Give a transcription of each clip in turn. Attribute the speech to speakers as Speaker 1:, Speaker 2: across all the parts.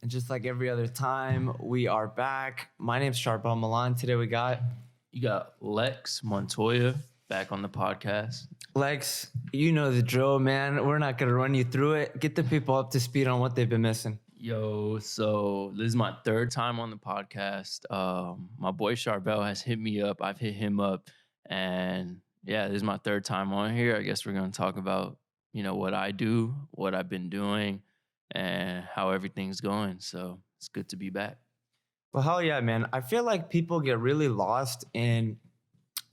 Speaker 1: And just like every other time, we are back. My name's Charbel Milan. Today
Speaker 2: You got Lex Montoya back on the podcast.
Speaker 1: Lex. You know the drill, man. We're not going to run you through it. Get the people up to speed on what they've been missing.
Speaker 2: Yo, so this is my third time on the podcast. My boy Charbel has hit me up. I've hit him up. And yeah, this is my third time on here. I guess we're going to talk about, what I do, what I've been doing, and how everything's going. So it's good to be back.
Speaker 1: Well, hell yeah, man. I feel like people get really lost in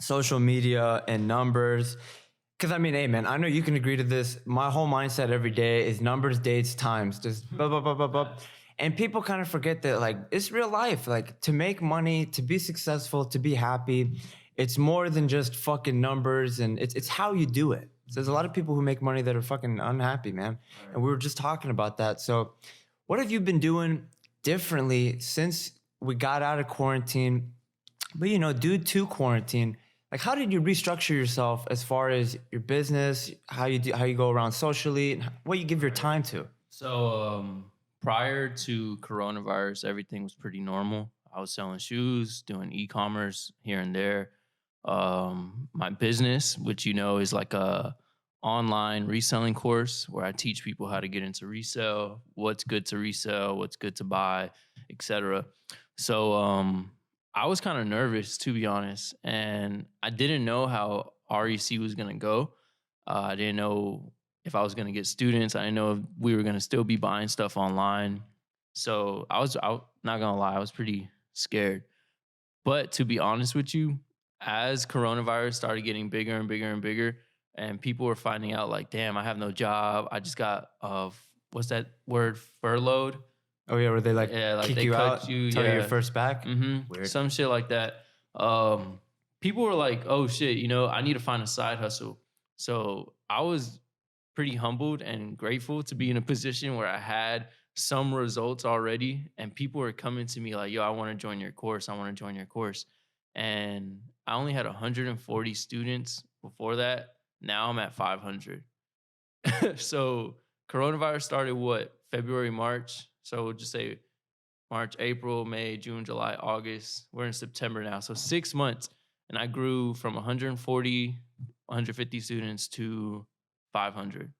Speaker 1: social media and numbers. Because I mean, hey, man, I know you can agree to this. My whole mindset every day is numbers, dates, times, just blah, blah, blah, blah, blah. And people kind of forget that, like, it's real life. Like, to make money, to be successful, to be happy, it's more than just fucking numbers. And it's how you do it. So there's a lot of people who make money that are fucking unhappy, man. And we were just talking about that. So what have you been doing differently since we got out of quarantine? But, due to quarantine, like, how did you restructure yourself as far as your business, how you go around socially, and what you give your time to?
Speaker 2: So prior to coronavirus, everything was pretty normal. I was selling shoes, doing e-commerce here and there. My business, which is like a online reselling course where I teach people how to get into resell, what's good to resell, what's good to buy, etc. So I was kind of nervous, to be honest, and I didn't know how REC was gonna go. I didn't know if I was gonna get students. I didn't know if we were gonna still be buying stuff online. So I not gonna lie, I was pretty scared. But to be honest with you, as coronavirus started getting bigger and bigger and bigger, and people were finding out like, damn, I have no job. I just got what's that word? Furloughed.
Speaker 1: Oh yeah, where they like kick
Speaker 2: they
Speaker 1: you
Speaker 2: cut
Speaker 1: out, tell you
Speaker 2: yeah.
Speaker 1: your first back?
Speaker 2: Weird. Some shit like that. People were like, oh shit, I need to find a side hustle. So I was pretty humbled and grateful to be in a position where I had some results already, and people were coming to me like, yo, I want to join your course. I want to join your course. And I only had 140 students before that. Now I'm at 500. So coronavirus started February, March. So we'll just say March, April, May, June, July, August. We're in September now. So 6 months. And I grew from 140, 150 students to 500.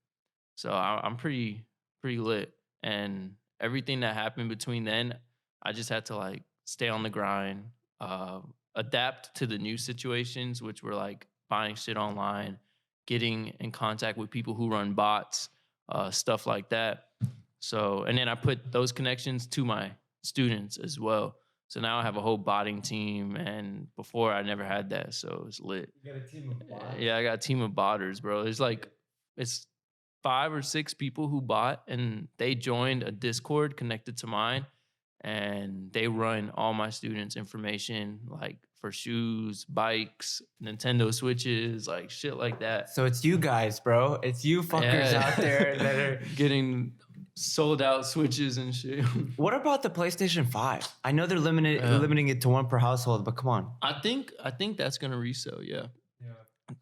Speaker 2: So I'm pretty lit. And everything that happened between then, I just had to like stay on the grind, adapt to the new situations, which were like buying shit online, getting in contact with people who run bots, stuff like that. So, and then I put those connections to my students as well. So now I have a whole botting team, and before I never had that, so it's lit.
Speaker 1: You got a team of bots?
Speaker 2: Yeah, I got a team of botters, bro. It's 5 or 6 people who bought, and they joined a Discord connected to mine, and they run all my students' information, like for shoes, bikes, Nintendo Switches, like shit like that.
Speaker 1: So it's you guys, bro. It's you fuckers out there that are
Speaker 2: getting sold out Switches and shit.
Speaker 1: What about the PlayStation 5? I know they're limiting it to one per household, but come on.
Speaker 2: I think that's gonna resell. Yeah.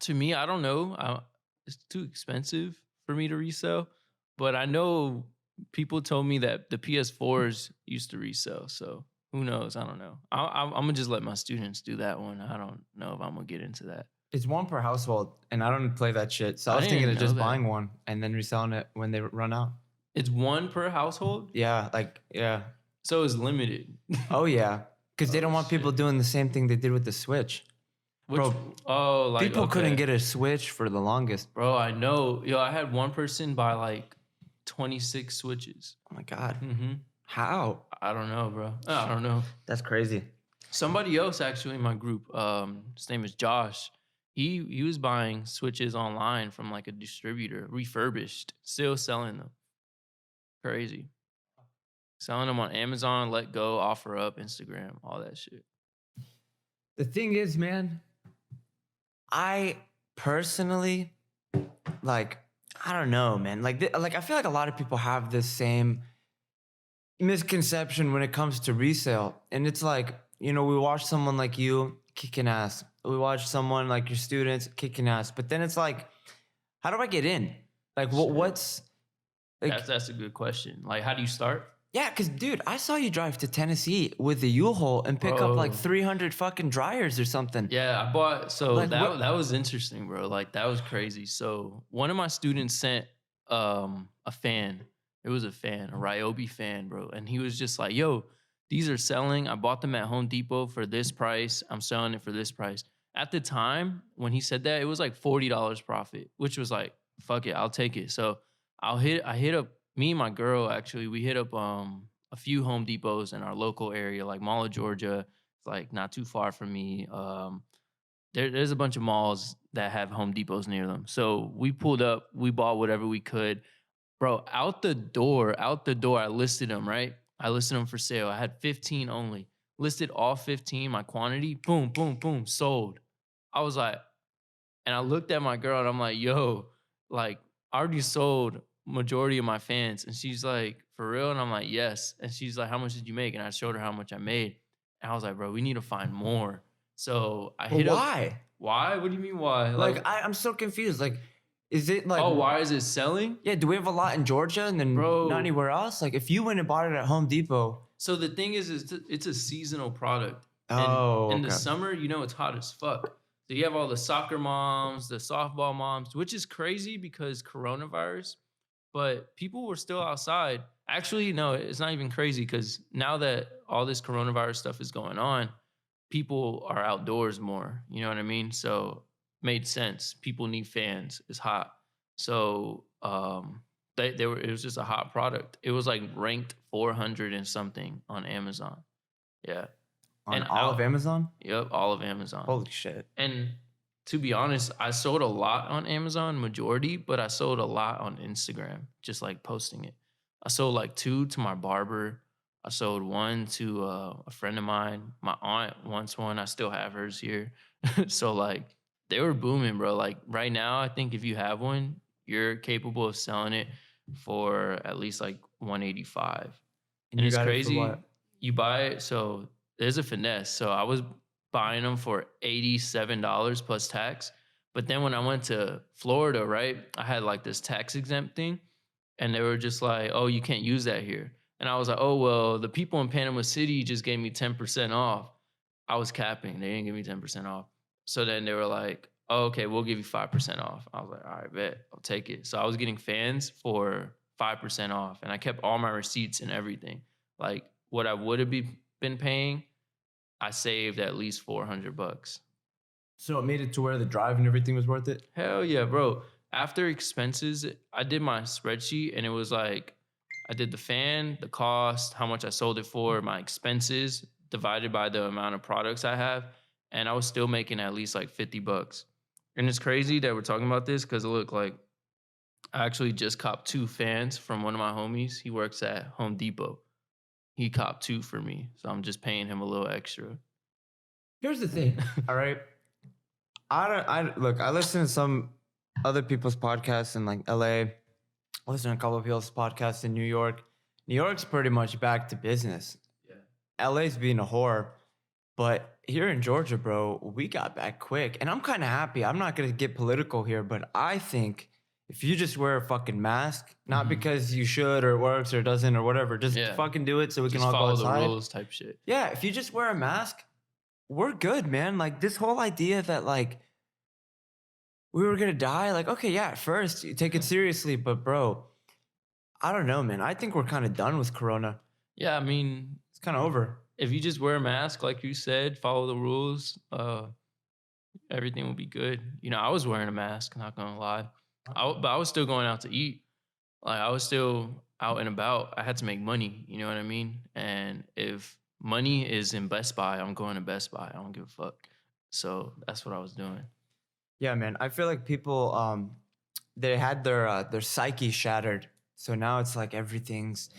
Speaker 2: To me, I don't know. It's too expensive for me to resell, but I know people told me that the PS4s used to resell. So who knows? I don't know. I'm gonna just let my students do that one. I don't know if I'm gonna get into that.
Speaker 1: It's one per household, and I don't play that shit. So I was thinking of just buying one and then reselling it when they run out.
Speaker 2: It's one per household?
Speaker 1: Yeah, yeah.
Speaker 2: So it's limited.
Speaker 1: Oh, yeah. Because they don't want people doing the same thing they did with the Switch. People couldn't get a Switch for the longest.
Speaker 2: Bro, I know. Yo, I had one person buy like 26 Switches.
Speaker 1: Oh, my God.
Speaker 2: Mm-hmm.
Speaker 1: How?
Speaker 2: I don't know, bro. I don't know.
Speaker 1: That's crazy.
Speaker 2: Somebody else actually in my group, his name is Josh. He was buying Switches online from like a distributor, refurbished, still selling them. Crazy. Selling them on Amazon, Let Go, OfferUp, Instagram, all that shit.
Speaker 1: The thing is, man, I personally, like, I don't know, man. Like I feel like a lot of people have this same misconception when it comes to resale. And it's like, we watch someone like you kicking ass. We watch someone like your students kicking ass. But then it's like, how do I get in? Like, what's...
Speaker 2: Like, that's a good question. Like, how do you start?
Speaker 1: Yeah, because dude, I saw you drive to Tennessee with the U-Haul and pick up like
Speaker 2: Bro.
Speaker 1: 300 fucking dryers or something.
Speaker 2: Yeah, I bought so
Speaker 1: Like what?
Speaker 2: that was interesting, bro. Like that was crazy. So one of my students sent a fan. It was a fan, a Ryobi fan, bro. And he was just like, yo, these are selling. I bought them at Home Depot for this price. I'm selling it for this price. At the time when he said that, it was like $40 profit, which was like, fuck it, I'll take it. So I hit up me and my girl actually, we hit up a few Home Depots in our local area, like Mall of Georgia, like not too far from me. There's a bunch of malls that have Home Depots near them. So we pulled up, we bought whatever we could. Bro, out the door, I listed them, right? I listed them for sale. I had 15 only. Listed all 15, my quantity, boom, boom, boom, sold. I was like, and I looked at my girl and I'm like, yo, like, I already sold majority of my fans. And she's like, for real? And I'm like, yes. And she's like, how much did you make? And I showed her how much I made. And I was like, bro, we need to find more. So I
Speaker 1: But
Speaker 2: hit up,
Speaker 1: why?
Speaker 2: why? What do you mean why?
Speaker 1: Like I'm so confused. Like, is it like?
Speaker 2: Oh, why is it selling?
Speaker 1: Yeah, do we have a lot in Georgia and then not
Speaker 2: Bro.
Speaker 1: anywhere else? Like, if you went and bought it at Home Depot.
Speaker 2: So the thing is it's a seasonal product. And
Speaker 1: Oh,
Speaker 2: in the
Speaker 1: okay.
Speaker 2: summer, you know, it's hot as fuck. So you have all the soccer moms, the softball moms, which is crazy because coronavirus, but people were still outside. Actually, no, it's not even crazy because now that all this coronavirus stuff is going on, people are outdoors more. You know what I mean? So made sense. People need fans. It's hot. So they were it was just a hot product. It was like ranked 400 and something on Amazon. Yeah.
Speaker 1: On
Speaker 2: And
Speaker 1: all of
Speaker 2: out
Speaker 1: Amazon?
Speaker 2: Yep, all of Amazon.
Speaker 1: Holy shit.
Speaker 2: And to be honest, I sold a lot on Amazon, majority, but I sold a lot on Instagram, just like posting it. I sold like 2 to my barber. I sold 1 to a friend of mine. My aunt wants one. I still have hers here. So like they were booming, bro. Like right now, I think if you have one, you're capable of selling it for at least like 185.
Speaker 1: And
Speaker 2: And
Speaker 1: you
Speaker 2: it's
Speaker 1: got it for
Speaker 2: crazy.
Speaker 1: what?
Speaker 2: You buy it, so there's a finesse. So I was buying them for $87 plus tax. But then when I went to Florida, right, I had like this tax exempt thing, and they were just like, "Oh, you can't use that here." And I was like, "Oh well, the people in Panama City just gave me 10% off." I was capping; they didn't give me 10% off. So then they were like, "Oh, okay, we'll give you 5% off." I was like, "All right, bet, I'll take it." So I was getting fans for 5% off, and I kept all my receipts and everything. Like what I would have been paying, I saved at least 400 bucks.
Speaker 1: So it made it to where the drive and everything was worth it?
Speaker 2: Hell yeah, bro. After expenses, I did my spreadsheet and it was like I did the fan, the cost, how much I sold it for, my expenses divided by the amount of products I have, and I was still making at least like 50 bucks. And it's crazy that we're talking about this cuz look like I actually just copped 2 fans from one of my homies. He works at Home Depot. He copped 2 for me, so I'm just paying him a little extra.
Speaker 1: Here's the thing, all right? I listen to some other people's podcasts in like LA. I listen to a couple of people's podcasts in New York. New York's pretty much back to business.
Speaker 2: Yeah.
Speaker 1: LA's being a whore. But here in Georgia, bro, we got back quick. And I'm kind of happy. I'm not going to get political here, but I think if you just wear a fucking mask, not because you should or it works or it doesn't or whatever, just
Speaker 2: Yeah.
Speaker 1: fucking do it so we
Speaker 2: Just
Speaker 1: can all go
Speaker 2: follow the
Speaker 1: outside.
Speaker 2: rules type shit.
Speaker 1: Yeah, if you just wear a mask, we're good, man. Like this whole idea that like we were going to die, like, okay, yeah, at first you take it seriously, but bro, I don't know, man. I think we're kind of done with Corona.
Speaker 2: Yeah, I mean,
Speaker 1: It's kind of over.
Speaker 2: if you just wear a mask, like you said, follow the rules, everything will be good. You know, I was wearing a mask, not gonna lie, but I was still going out to eat. Like I was still out and about. I had to make money. You know what I mean? And if money is in Best Buy, I'm going to Best Buy. I don't give a fuck. So that's what I was doing.
Speaker 1: Yeah, man. I feel like people they had their psyche shattered. So now it's like everything's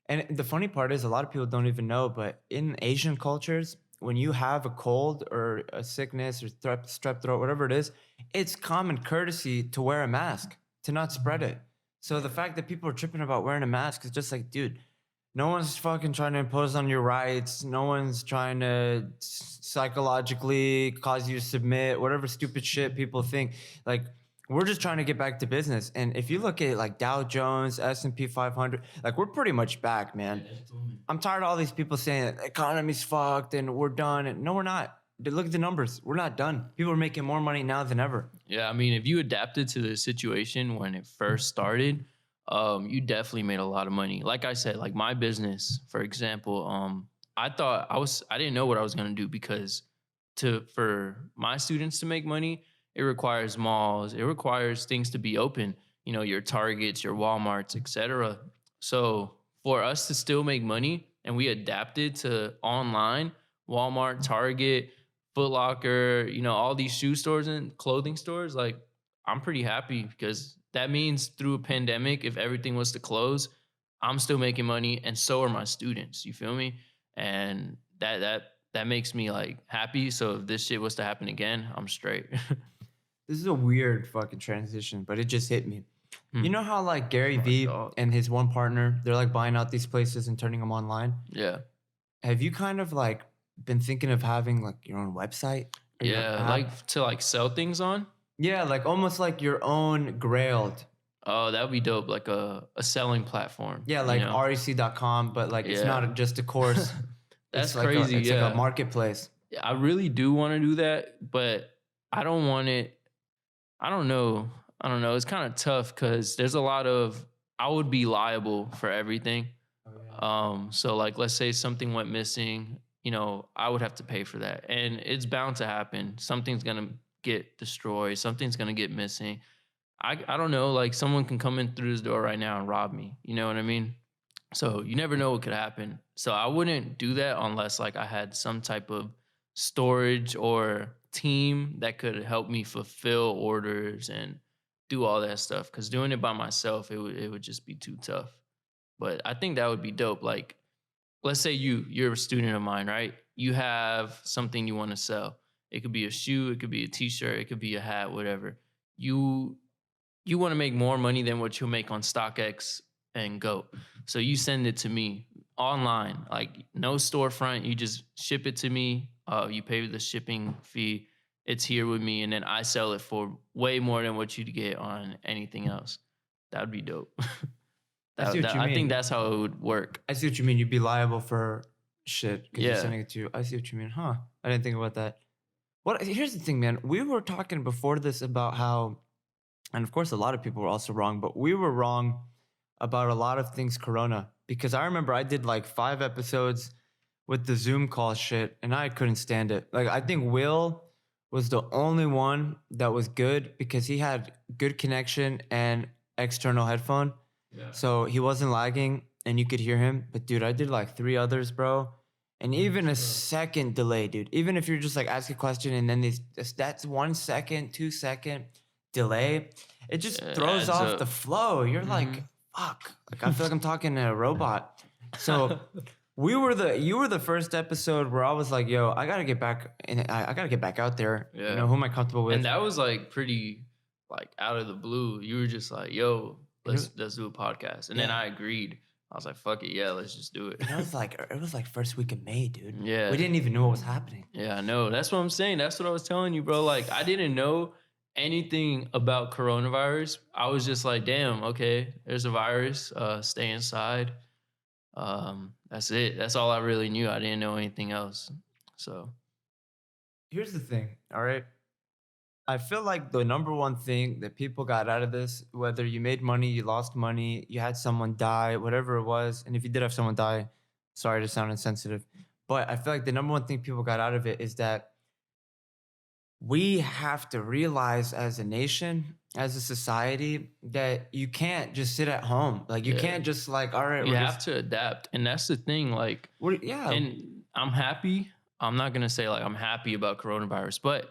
Speaker 1: and the funny part is a lot of people don't even know, but in Asian cultures, when you have a cold or a sickness or strep throat, whatever it is, it's common courtesy to wear a mask, to not spread it. So the fact that people are tripping about wearing a mask is just like, dude, no one's fucking trying to impose on your rights. No one's trying to psychologically cause you to submit, whatever stupid shit people think. Like We're just trying to get back to business. And if you look at like Dow Jones, S&P 500, like we're pretty much back, man. I'm tired of all these people saying that the economy's fucked and we're done. And no, we're not. Dude, look at the numbers. We're not done. People are making more money now than ever.
Speaker 2: Yeah, I mean, if you adapted to the situation when it first started, you definitely made a lot of money. Like I said, like my business, for example, I didn't know what I was gonna do because for my students to make money, it requires malls, it requires things to be open, you know, your Targets, your Walmarts, etc. So for us to still make money and we adapted to online, Walmart, Target, Foot Locker, you know, all these shoe stores and clothing stores, like I'm pretty happy because that means through a pandemic, if everything was to close, I'm still making money and so are my students. You feel me? And that makes me like happy. So if this shit was to happen again, I'm straight.
Speaker 1: This is a weird fucking transition, but it just hit me. You know how like Gary
Speaker 2: Smart
Speaker 1: Vee
Speaker 2: dog.
Speaker 1: and his one partner, they're like buying out these places and turning them online.
Speaker 2: Yeah.
Speaker 1: Have you kind of like been thinking of having like your own website or your own
Speaker 2: Yeah.
Speaker 1: app?
Speaker 2: Like to like sell things on.
Speaker 1: Yeah, like almost like your own Grailed.
Speaker 2: Oh, that would be dope. Like a selling platform.
Speaker 1: Yeah,
Speaker 2: You
Speaker 1: like
Speaker 2: know?
Speaker 1: rec.com, but like it's
Speaker 2: Yeah.
Speaker 1: not just a course.
Speaker 2: That's
Speaker 1: It's like
Speaker 2: crazy.
Speaker 1: it's
Speaker 2: Yeah.
Speaker 1: like a marketplace.
Speaker 2: I really do want to do that, but I don't want it. I don't know. I don't know. It's kind of tough because there's a lot of, I would be liable for everything.
Speaker 1: Oh, yeah.
Speaker 2: So like, let's say something went missing, you know, I would have to pay for that. And it's bound to happen. Something's going to get destroyed. Something's going to get missing. I don't know. Like someone can come in through this door right now and rob me. You know what I mean? So you never know what could happen. So I wouldn't do that unless like I had some type of storage or team that could help me fulfill orders and do all that stuff. Because doing it by myself, it would just be too tough. But I think that would be dope. Like, let's say you're a student of mine, right? You have something you want to sell. It could be a shoe, it could be a t-shirt, it could be a hat, whatever. You you want to make more money than what you'll make on StockX and Go. So you send it to me online, like no storefront. You just ship it to me. You pay the shipping fee. It's here with me, and then I sell it for way more than what you'd get on anything else. That would be dope.
Speaker 1: I see what you
Speaker 2: I
Speaker 1: mean.
Speaker 2: think that's how it would work.
Speaker 1: I see what you mean. You'd be liable for shit because you're
Speaker 2: Yeah.
Speaker 1: sending it to. I see what you mean, huh? I didn't think about that. What? Here's the thing, man. We were talking before this about how, and of course, a lot of people were also wrong, but we were wrong about a lot of things Corona because I remember I did like 5 episodes with the Zoom call shit, and I couldn't stand it. Like I think Will was the only one that was good because he had good connection and external headphone.
Speaker 2: Yeah.
Speaker 1: So he wasn't lagging and you could hear him. But dude, I did like 3 others, bro. And even a second delay, dude. Even if you're just like ask a question and then that's 1 second, 2 second delay, it just
Speaker 2: Yeah, it
Speaker 1: throws
Speaker 2: adds
Speaker 1: off
Speaker 2: up.
Speaker 1: the flow. You're like, fuck. Like I feel like I'm talking to a robot. So you were the first episode where I was like, yo, I gotta get back and I gotta get back out there.
Speaker 2: Yeah.
Speaker 1: You know, who am I comfortable with?
Speaker 2: And that was like pretty like out of the blue. You were just like, yo, let's do a podcast. And then
Speaker 1: Yeah.
Speaker 2: I agreed. I was like, fuck it, yeah, let's just do it.
Speaker 1: And it was like first week of May, dude.
Speaker 2: Yeah.
Speaker 1: We didn't even know what was happening.
Speaker 2: Yeah, I know. That's what I'm saying. That's what I was telling you, bro. Like, I didn't know anything about coronavirus. I was just like, damn, okay, there's a virus. Stay inside. That's it. That's all I really knew. I didn't know anything else. So
Speaker 1: Here's the thing, all right? I feel like the number one thing that people got out of this, whether you made money, you lost money, you had someone die, whatever it was, and if you did have someone die, sorry to sound insensitive, but I feel like the number one thing people got out of it is that we have to realize as a nation, as a society, that you can't just sit at home. Like you
Speaker 2: Yeah.
Speaker 1: can't just like, all right,
Speaker 2: you
Speaker 1: we're
Speaker 2: have
Speaker 1: just,
Speaker 2: to adapt. And that's the thing. Like,
Speaker 1: yeah.
Speaker 2: and I'm happy. I'm not going to say like I'm happy about coronavirus, but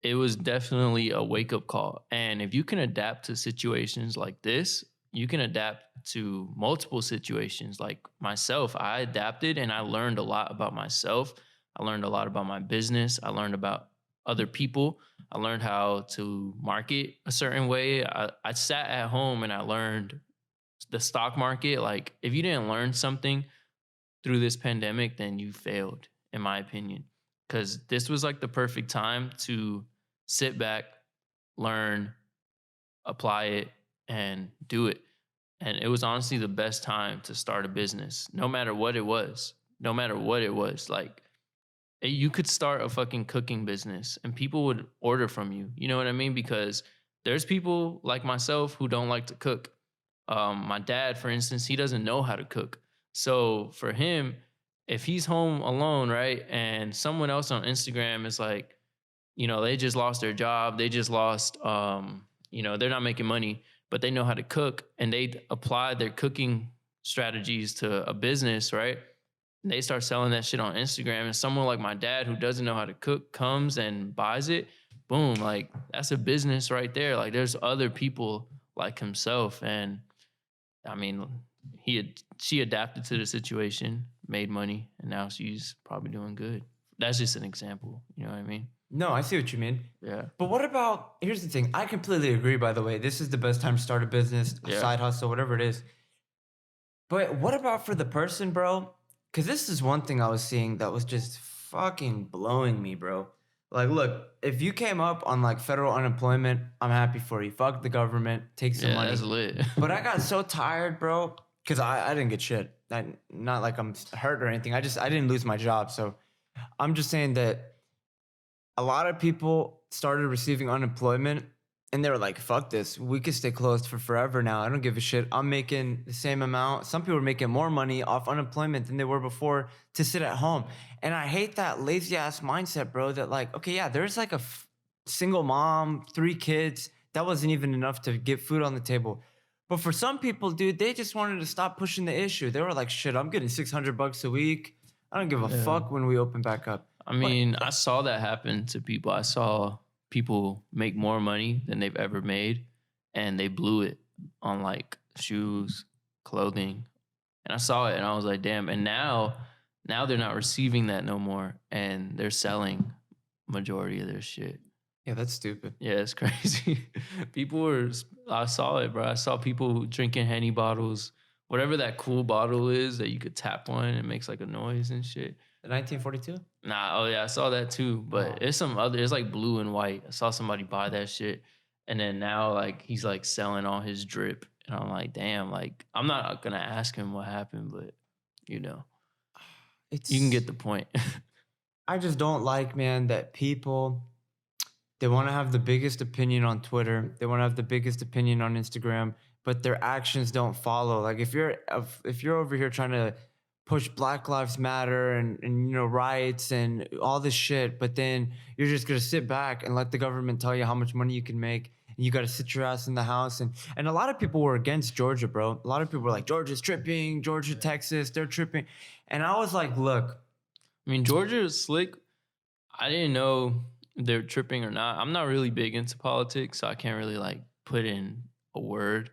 Speaker 2: it was definitely a wake up call. And if you can adapt to situations like this, you can adapt to multiple situations. Like myself, I adapted and I learned a lot about myself. I learned a lot about my business. I learned about other people. I learned how to market a certain way. I sat at home and I learned the stock market. Like if you didn't learn something through this pandemic, then you failed, in my opinion. Because this was like the perfect time to sit back, learn, apply it, and do it. And it was honestly the best time to start a business, no matter what it was. No matter what it was. Like, you could start a fucking cooking business and people would order from you. You know what I mean? Because there's people like myself who don't like to cook. My dad, for instance, he doesn't know how to cook. So for him, if he's home alone, right, and someone else on Instagram is like, they just lost their job, they just lost, they're not making money, but they know how to cook and they apply their cooking strategies to a business, right? And they start selling that shit on Instagram. And someone like my dad who doesn't know how to cook comes and buys it, boom, like that's a business right there. Like there's other people like himself. And I mean, she adapted to the situation, made money, and now she's probably doing good. That's just an example. You know what I mean?
Speaker 1: No, I see what you mean.
Speaker 2: Yeah.
Speaker 1: But what about, here's the thing. I completely agree, by the way. This is the best time to start a business, a
Speaker 2: Yeah.
Speaker 1: side hustle, whatever it is. But what about for the person, bro? Because this is one thing I was seeing that was just fucking blowing me, bro. Like, look, if you came up on like federal unemployment, I'm happy for you. Fuck the government, take some
Speaker 2: Yeah,
Speaker 1: money.
Speaker 2: that's lit.
Speaker 1: But I got so tired, bro, because I didn't get shit. Not like I'm hurt or anything. I didn't lose my job. So I'm just saying that a lot of people started receiving unemployment and they were like, fuck this. We could stay closed for forever now. I don't give a shit. I'm making the same amount. Some people are making more money off unemployment than they were before to sit at home. And I hate that lazy ass mindset, bro, that like, okay, yeah, there's like a single mom, 3 kids. That wasn't even enough to get food on the table. But for some people, dude, they just wanted to stop pushing the issue. They were like, shit, I'm getting $600 a week. I don't give a fuck when we open back up.
Speaker 2: I mean, I saw that happen to people. I saw people make more money than they've ever made, and they blew it on like shoes, clothing. And I saw it and I was like, damn. And now they're not receiving that no more, and they're selling majority of their shit.
Speaker 1: Yeah, that's stupid.
Speaker 2: Yeah, it's crazy. I saw it, bro. I saw people drinking Henny bottles, whatever that cool bottle is that you could tap on and it makes like a noise and shit.
Speaker 1: 1942?
Speaker 2: Nah, oh yeah, I saw that too. But it's like blue and white. I saw somebody buy that shit. And then now like he's like selling all his drip. And I'm like, damn, like I'm not gonna ask him what happened, but you can get the point.
Speaker 1: I just don't like, man, that people, they want to have the biggest opinion on Twitter. They want to have the biggest opinion on Instagram, but their actions don't follow. Like if you're over here trying to push Black Lives Matter and rights and all this shit, but then you're just gonna sit back and let the government tell you how much money you can make, and you gotta sit your ass in the house. And a lot of people were against Georgia, bro. A lot of people were like, Georgia's tripping, Georgia, Texas, they're tripping. And I was like, look,
Speaker 2: I mean, Georgia is slick. I didn't know if they're tripping or not. I'm not really big into politics, so I can't really like put in a word.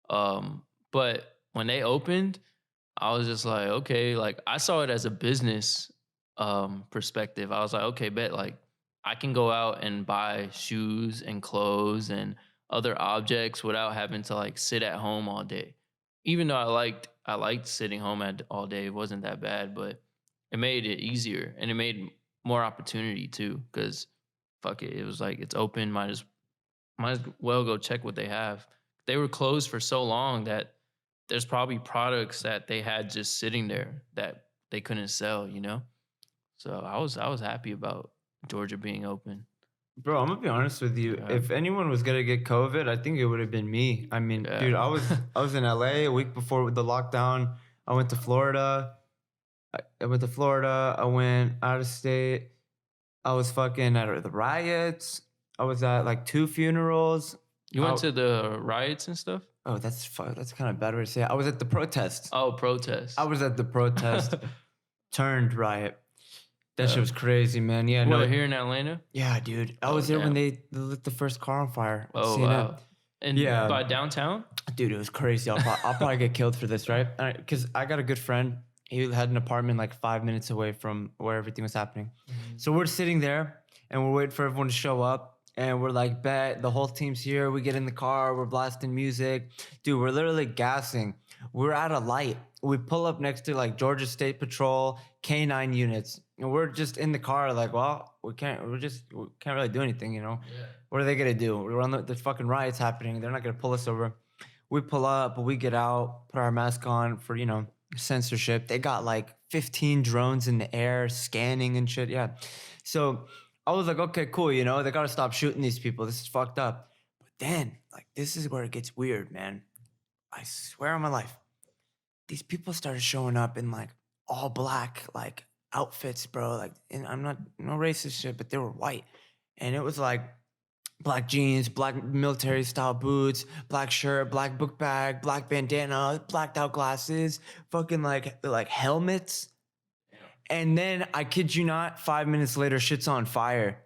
Speaker 2: But when they opened, I was just like, okay, like I saw it as a business perspective. I was like, okay, bet like I can go out and buy shoes and clothes and other objects without having to like sit at home all day. Even though I liked sitting home all day, it wasn't that bad, but it made it easier and it made more opportunity too. Because fuck it, it was like it's open. Might as well go check what they have. They were closed for so long that there's probably products that they had just sitting there that they couldn't sell, So I was happy about Georgia being open.
Speaker 1: bro, I'm gonna be honest with you. If anyone was gonna get COVID, I think it would have been me. I mean, dude, I was in LA a week before the lockdown. I went to Florida. I went out of state. I was fucking at the riots. I was at like 2 funerals.
Speaker 2: You went to the riots and stuff?
Speaker 1: Oh, that's kind of bad way to say it. I was at the protest.
Speaker 2: Oh, protest.
Speaker 1: I was at the protest turned riot. That shit was crazy, man. Yeah, no.
Speaker 2: Here in Atlanta?
Speaker 1: Yeah, dude. I was there when they lit the first car on fire.
Speaker 2: Oh, wow. And by downtown?
Speaker 1: Dude, it was crazy. I'll probably get killed for this, right? Because I got a good friend. He had an apartment like 5 minutes away from where everything was happening. Mm-hmm. So we're sitting there and we're waiting for everyone to show up. And we're like, bet, the whole team's here. We get in the car, we're blasting music. Dude, we're literally gassing. We're at a light. We pull up next to like Georgia State Patrol, K9 units. And we're just in the car, like, well, we can't really do anything, you know?
Speaker 2: Yeah.
Speaker 1: What are they gonna do? We're on the fucking riots happening. They're not gonna pull us over. We pull up, we get out, put our mask on for, you know, censorship. They got like 15 drones in the air scanning and shit. Yeah. So I was like, okay, cool, you know, they gotta stop shooting these people. This is fucked up. But then, like, this is where it gets weird, man. I swear on my life, these people started showing up in like all black like outfits, bro. Like, and I'm not no racist shit, but they were white, and it was like black jeans, black military style boots, black shirt, black book bag, black bandana, blacked out glasses, fucking like helmets. And then I kid you not, 5 minutes later, shit's on fire.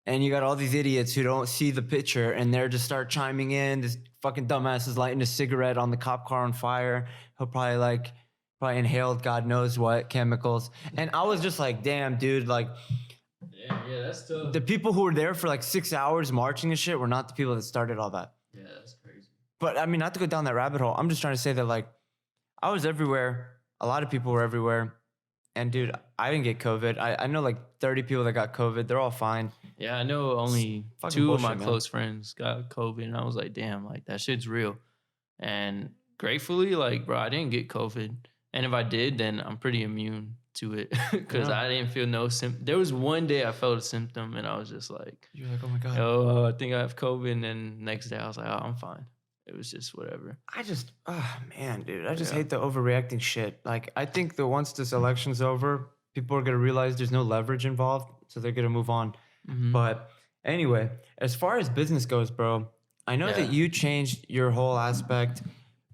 Speaker 1: And you got all these idiots who don't see the picture and they're just start chiming in. This fucking dumbass is lighting a cigarette on the cop car on fire. He'll probably inhaled God knows what chemicals. And I was just like, damn, dude, like
Speaker 2: Yeah, that's tough.
Speaker 1: the people who were there for like 6 hours marching and shit were not the people that started all that.
Speaker 2: Yeah, that's crazy.
Speaker 1: But I mean, not to go down that rabbit hole. I'm just trying to say that like I was everywhere. A lot of people were everywhere. And dude, I didn't get COVID. I know like 30 people that got COVID. They're all fine.
Speaker 2: Yeah, I know only
Speaker 1: fucking
Speaker 2: two of
Speaker 1: bullshit,
Speaker 2: my
Speaker 1: man.
Speaker 2: close friends got COVID, and I was like, damn, like that shit's real. And gratefully, like, bro, I didn't get COVID. And if I did, then I'm pretty immune to it because
Speaker 1: Yeah.
Speaker 2: I didn't feel no symptom. There was one day I felt a symptom, and I was just like,
Speaker 1: You're like, oh my God.
Speaker 2: oh, I think I have COVID. And then next day I was like, oh, I'm fine. It was just whatever.
Speaker 1: Oh man, dude, I just
Speaker 2: Yeah.
Speaker 1: hate the overreacting shit. Like, I think that once this election's over, people are gonna realize there's no leverage involved, so they're gonna move on.
Speaker 2: Mhm.
Speaker 1: But anyway, as far as business goes, bro, I know
Speaker 2: Yeah.
Speaker 1: that you changed your whole aspect,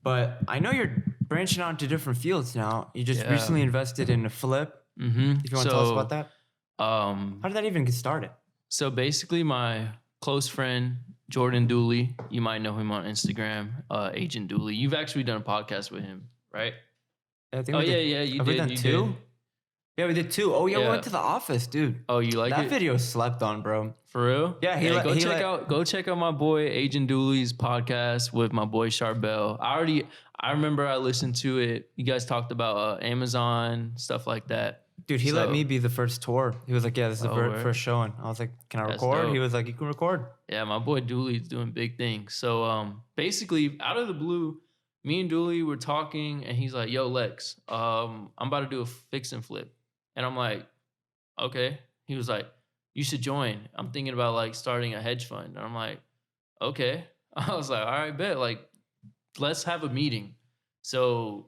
Speaker 1: but I know you're branching out into different fields now. You just
Speaker 2: Yeah.
Speaker 1: recently invested in a flip.
Speaker 2: Mm-hmm.
Speaker 1: If you want to tell us about that, how
Speaker 2: Um,
Speaker 1: did that even get started?
Speaker 2: so basically, my close friend Jordan Dooley, you might know him on Instagram, Agent Dooley. You've actually done a podcast with him, right?
Speaker 1: I think
Speaker 2: Oh
Speaker 1: we
Speaker 2: yeah,
Speaker 1: did.
Speaker 2: yeah, you
Speaker 1: Have we
Speaker 2: did.
Speaker 1: done
Speaker 2: You
Speaker 1: two?
Speaker 2: did.
Speaker 1: Yeah, we did two. Oh yeah, we
Speaker 2: Yeah.
Speaker 1: went to the office, dude.
Speaker 2: Oh, you like
Speaker 1: That
Speaker 2: it?
Speaker 1: video slept on, bro.
Speaker 2: For real?
Speaker 1: Yeah, he
Speaker 2: go
Speaker 1: he
Speaker 2: check out my boy Agent Dooley's podcast with my boy Charbel. I remember I listened to it. You guys talked about Amazon stuff like that.
Speaker 1: Dude, he let
Speaker 2: So-
Speaker 1: me be the first tour. He was like, "Yeah, this is the
Speaker 2: Oh, word?
Speaker 1: first showing." I was like, "Can I
Speaker 2: That's
Speaker 1: record?"
Speaker 2: dope.
Speaker 1: He was like, "You can record."
Speaker 2: Yeah, my boy Dooley's doing big things. So basically out of the blue, me and Dooley were talking and he's like, "Yo, Lex, I'm about to do a fix and flip." And I'm like, "Okay." He was like, "You should join. I'm thinking about like starting a hedge fund." And I'm like, "Okay." I was like, "All right, bet. Like, let's have a meeting." So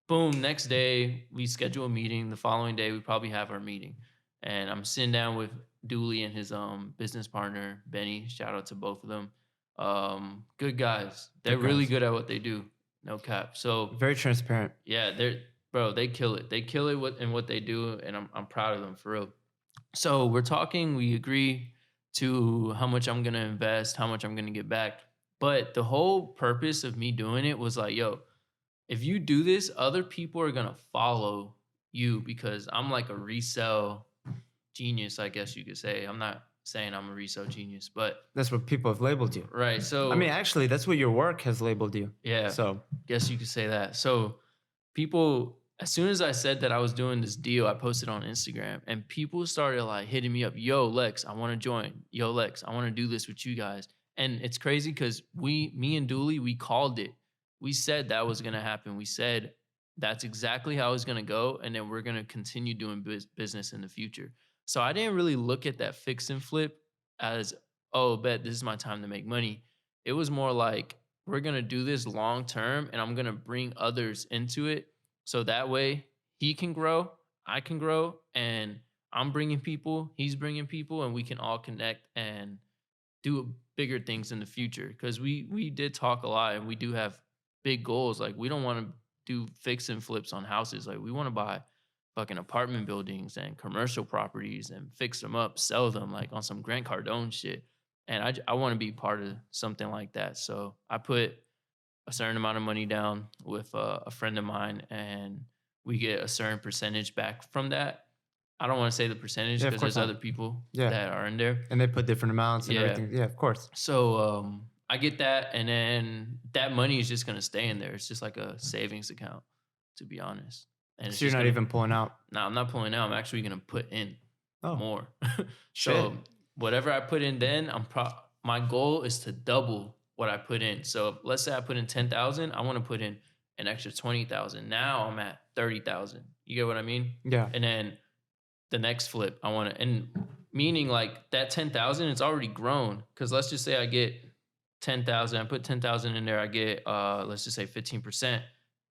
Speaker 2: boom, next day we schedule a meeting. The following day we probably have our meeting. And I'm sitting down with Dooley and his business partner, Benny. Shout out to both of them. Good guys. They're
Speaker 1: Good
Speaker 2: really
Speaker 1: guys.
Speaker 2: good at what they do. No cap. So
Speaker 1: Very transparent.
Speaker 2: yeah, they kill it. They kill it in what they do, and I'm proud of them for real. So we're talking, we agree to how much I'm gonna invest, how much I'm gonna get back. But the whole purpose of me doing it was like, yo, if you do this, other people are gonna follow you because I'm like a resell genius, I guess you could say. I'm not saying I'm a resell genius, but
Speaker 1: That's what people have labeled you.
Speaker 2: right. So
Speaker 1: I mean, actually, that's what your work has labeled you.
Speaker 2: yeah.
Speaker 1: So
Speaker 2: Guess you could say that. So people, as soon as I said that I was doing this deal, I posted on Instagram and people started like hitting me up. Yo, Lex, I want to join. Yo, Lex, I want to do this with you guys. And it's crazy because me and Dooley, we called it. We said that was going to happen. We said that's exactly how it's going to go. And then we're going to continue doing business in the future. So I didn't really look at that fix and flip as, oh, bet this is my time to make money. It was more like, we're going to do this long term and I'm going to bring others into it. So that way he can grow, I can grow, and I'm bringing people, he's bringing people, and we can all connect and do bigger things in the future. Because we did talk a lot and we do have big goals. Like we don't want to do fix and flips on houses. Like we want to buy fucking apartment buildings and commercial properties and fix them up, sell them like on some Grant Cardone shit. And I want to be part of something like that. So I put a certain amount of money down with a friend of mine, and we get a certain percentage back from that. I don't want to say the percentage
Speaker 1: Yeah, of
Speaker 2: because
Speaker 1: course
Speaker 2: there's
Speaker 1: not.
Speaker 2: other people
Speaker 1: Yeah.
Speaker 2: that are in there.
Speaker 1: and they put different amounts and
Speaker 2: Yeah.
Speaker 1: everything. Yeah, of course.
Speaker 2: So I get that, and then that money is just gonna stay in there. It's just like a savings account, to be honest. And it's
Speaker 1: So you're
Speaker 2: just
Speaker 1: not
Speaker 2: gonna,
Speaker 1: even pulling out.
Speaker 2: no, I'm not pulling out. I'm actually gonna put in
Speaker 1: Oh,
Speaker 2: more.
Speaker 1: shit.
Speaker 2: So whatever I put in, then my goal is to double what I put in. So let's say I put in 10,000, I want to put in an extra 20,000. Now I'm at 30,000. You get what I mean?
Speaker 1: Yeah.
Speaker 2: And then the next flip, I want to, and meaning like that 10,000, it's already grown. Cause let's just say I get 10,000, I put 10,000 in there, I get, let's just say 15%.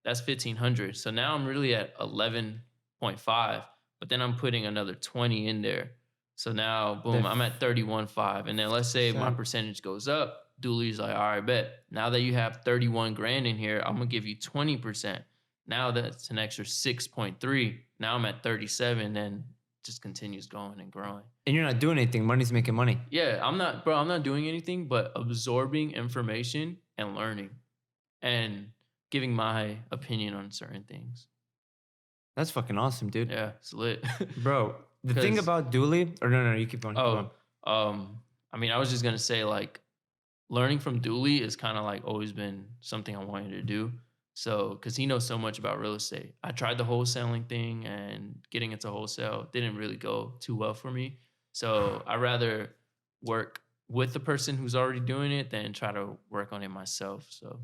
Speaker 2: That's 1,500. So now I'm really at 11.5, but then I'm putting another 20 in there. So now, boom, I'm at 31.5. And then let's say my percentage goes up. Dooley's like, all right, bet. Now that you have 31 grand in here, I'm gonna give you 20%. Now that's an extra 6.3. Now I'm at 37, and just continues going and growing.
Speaker 1: And you're not doing anything. Money's making money.
Speaker 2: Yeah, I'm not doing anything but absorbing information and learning and giving my opinion on certain things.
Speaker 1: That's fucking awesome, dude.
Speaker 2: Yeah, it's lit.
Speaker 1: Bro, the thing about Dooley, or no, you keep going.
Speaker 2: I mean, I was just gonna say, like, learning from Dooley is kind of like always been something I wanted to do. So, because he knows so much about real estate. I tried the wholesaling thing, and getting into wholesale didn't really go too well for me. So I rather work with the person who's already doing it than try to work on it myself. So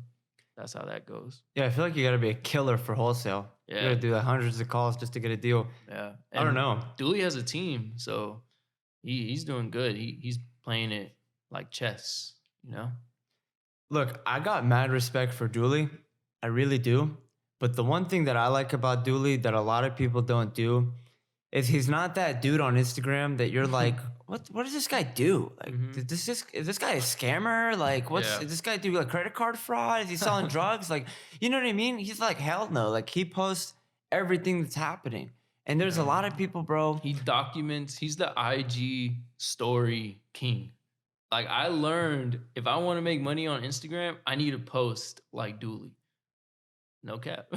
Speaker 2: that's how that goes.
Speaker 1: Yeah, I feel like you got to be a killer for wholesale.
Speaker 2: Yeah.
Speaker 1: You got to do like hundreds of calls just to get a deal.
Speaker 2: Yeah.
Speaker 1: I don't know.
Speaker 2: Dooley has a team, so he's doing good. He's playing it like chess, you know?
Speaker 1: Look, I got mad respect for Dooley. I really do. But the one thing that I like about Dooley that a lot of people don't do is he's not that dude on Instagram that you're like, what does this guy do? Like, is this guy a scammer? Like, does this guy do like credit card fraud? Is he selling drugs? Like, you know what I mean? He's like, hell no. Like, he posts everything that's happening. And there's a lot of people, bro.
Speaker 2: He documents, he's the IG story king. Like, I learned if I want to make money on Instagram, I need to post like Dooley. No cap.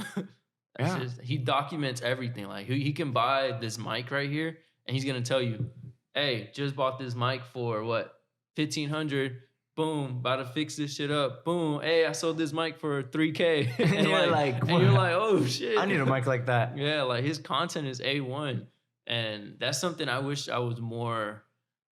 Speaker 2: He documents everything. Like, he can buy this mic right here, and he's gonna tell you, "Hey, just bought this mic for what, 1,500. Boom, about to fix this shit up. Boom, hey, I sold this mic for 3K." And you're like, "Oh shit,
Speaker 1: I need a mic like that."
Speaker 2: Yeah, like his content is A1, and that's something I wish I was more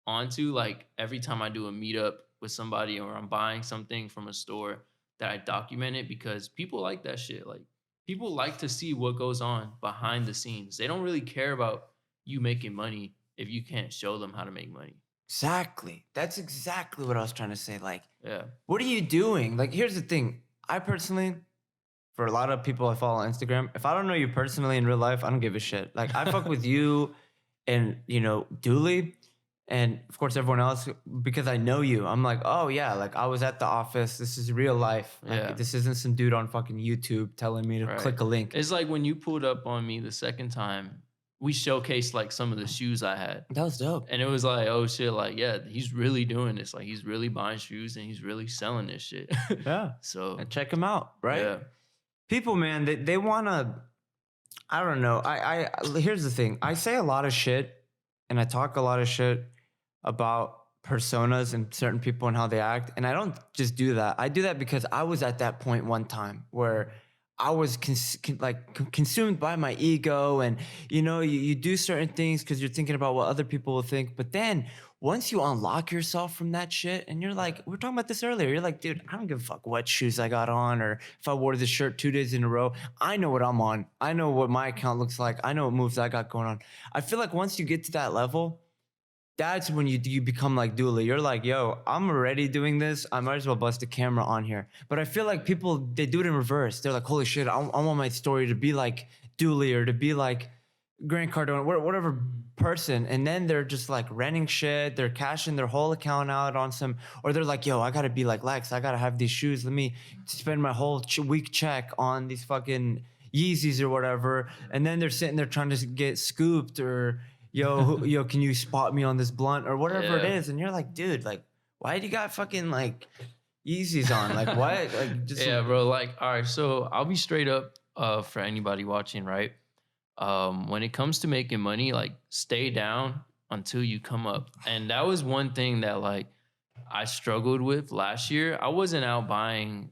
Speaker 2: onto. Like, every time I do a meetup with somebody or I'm buying something from a store, that I document it, because people like that shit. Like, people like to see what goes on behind the scenes. They don't really care about you making money if you can't show them how to make money.
Speaker 1: Exactly. That's exactly what I was trying to say. Like,
Speaker 2: yeah,
Speaker 1: what are you doing? Like, here's the thing. I personally, for a lot of people I follow on Instagram, if I don't know you personally in real life, I don't give a shit. Like, I fuck with you and, Dooley, and of course everyone else, because I know you. I'm like, oh yeah, like I was at the office. This is real life. Like, this isn't some dude on fucking YouTube telling me to click a link.
Speaker 2: It's like when you pulled up on me the second time, we showcased like some of the shoes I had.
Speaker 1: That was dope.
Speaker 2: And it was like, oh shit, like, yeah, he's really doing this. Like, he's really buying shoes and he's really selling this shit.
Speaker 1: Yeah.
Speaker 2: So
Speaker 1: and check him out, right?
Speaker 2: Yeah.
Speaker 1: People, man, they wanna, I don't know. I here's the thing. I say a lot of shit and I talk a lot of shit about personas and certain people and how they act. And I don't just do that. I do that because I was at that point one time where I was consumed by my ego, and you do certain things because you're thinking about what other people will think. But then once you unlock yourself from that shit, and you're like, we were talking about this earlier, you're like, dude, I don't give a fuck what shoes I got on, or if I wore this shirt 2 days in a row. I know what I'm on. I know what my account looks like. I know what moves I got going on. I feel like once you get to that level, that's when you become like Dooley. You're like, yo, I'm already doing this. I might as well bust a camera on here. But I feel like people, they do it in reverse. They're like, holy shit, I want my story to be like Dooley or to be like Grant Cardone, whatever person. And then they're just like renting shit. They're cashing their whole account out on some, or they're like, yo, I got to be like Lex. I got to have these shoes. Let me spend my whole week check on these fucking Yeezys or whatever. And then they're sitting there trying to get scooped, or yo, can you spot me on this blunt or whatever it is? And you're like, dude, like, why do you got fucking like Yeezys on? Like, what? Like, just
Speaker 2: bro. Like, all right, so I'll be straight up for anybody watching, right? When it comes to making money, like, stay down until you come up. And that was one thing that, like, I struggled with last year. I wasn't out buying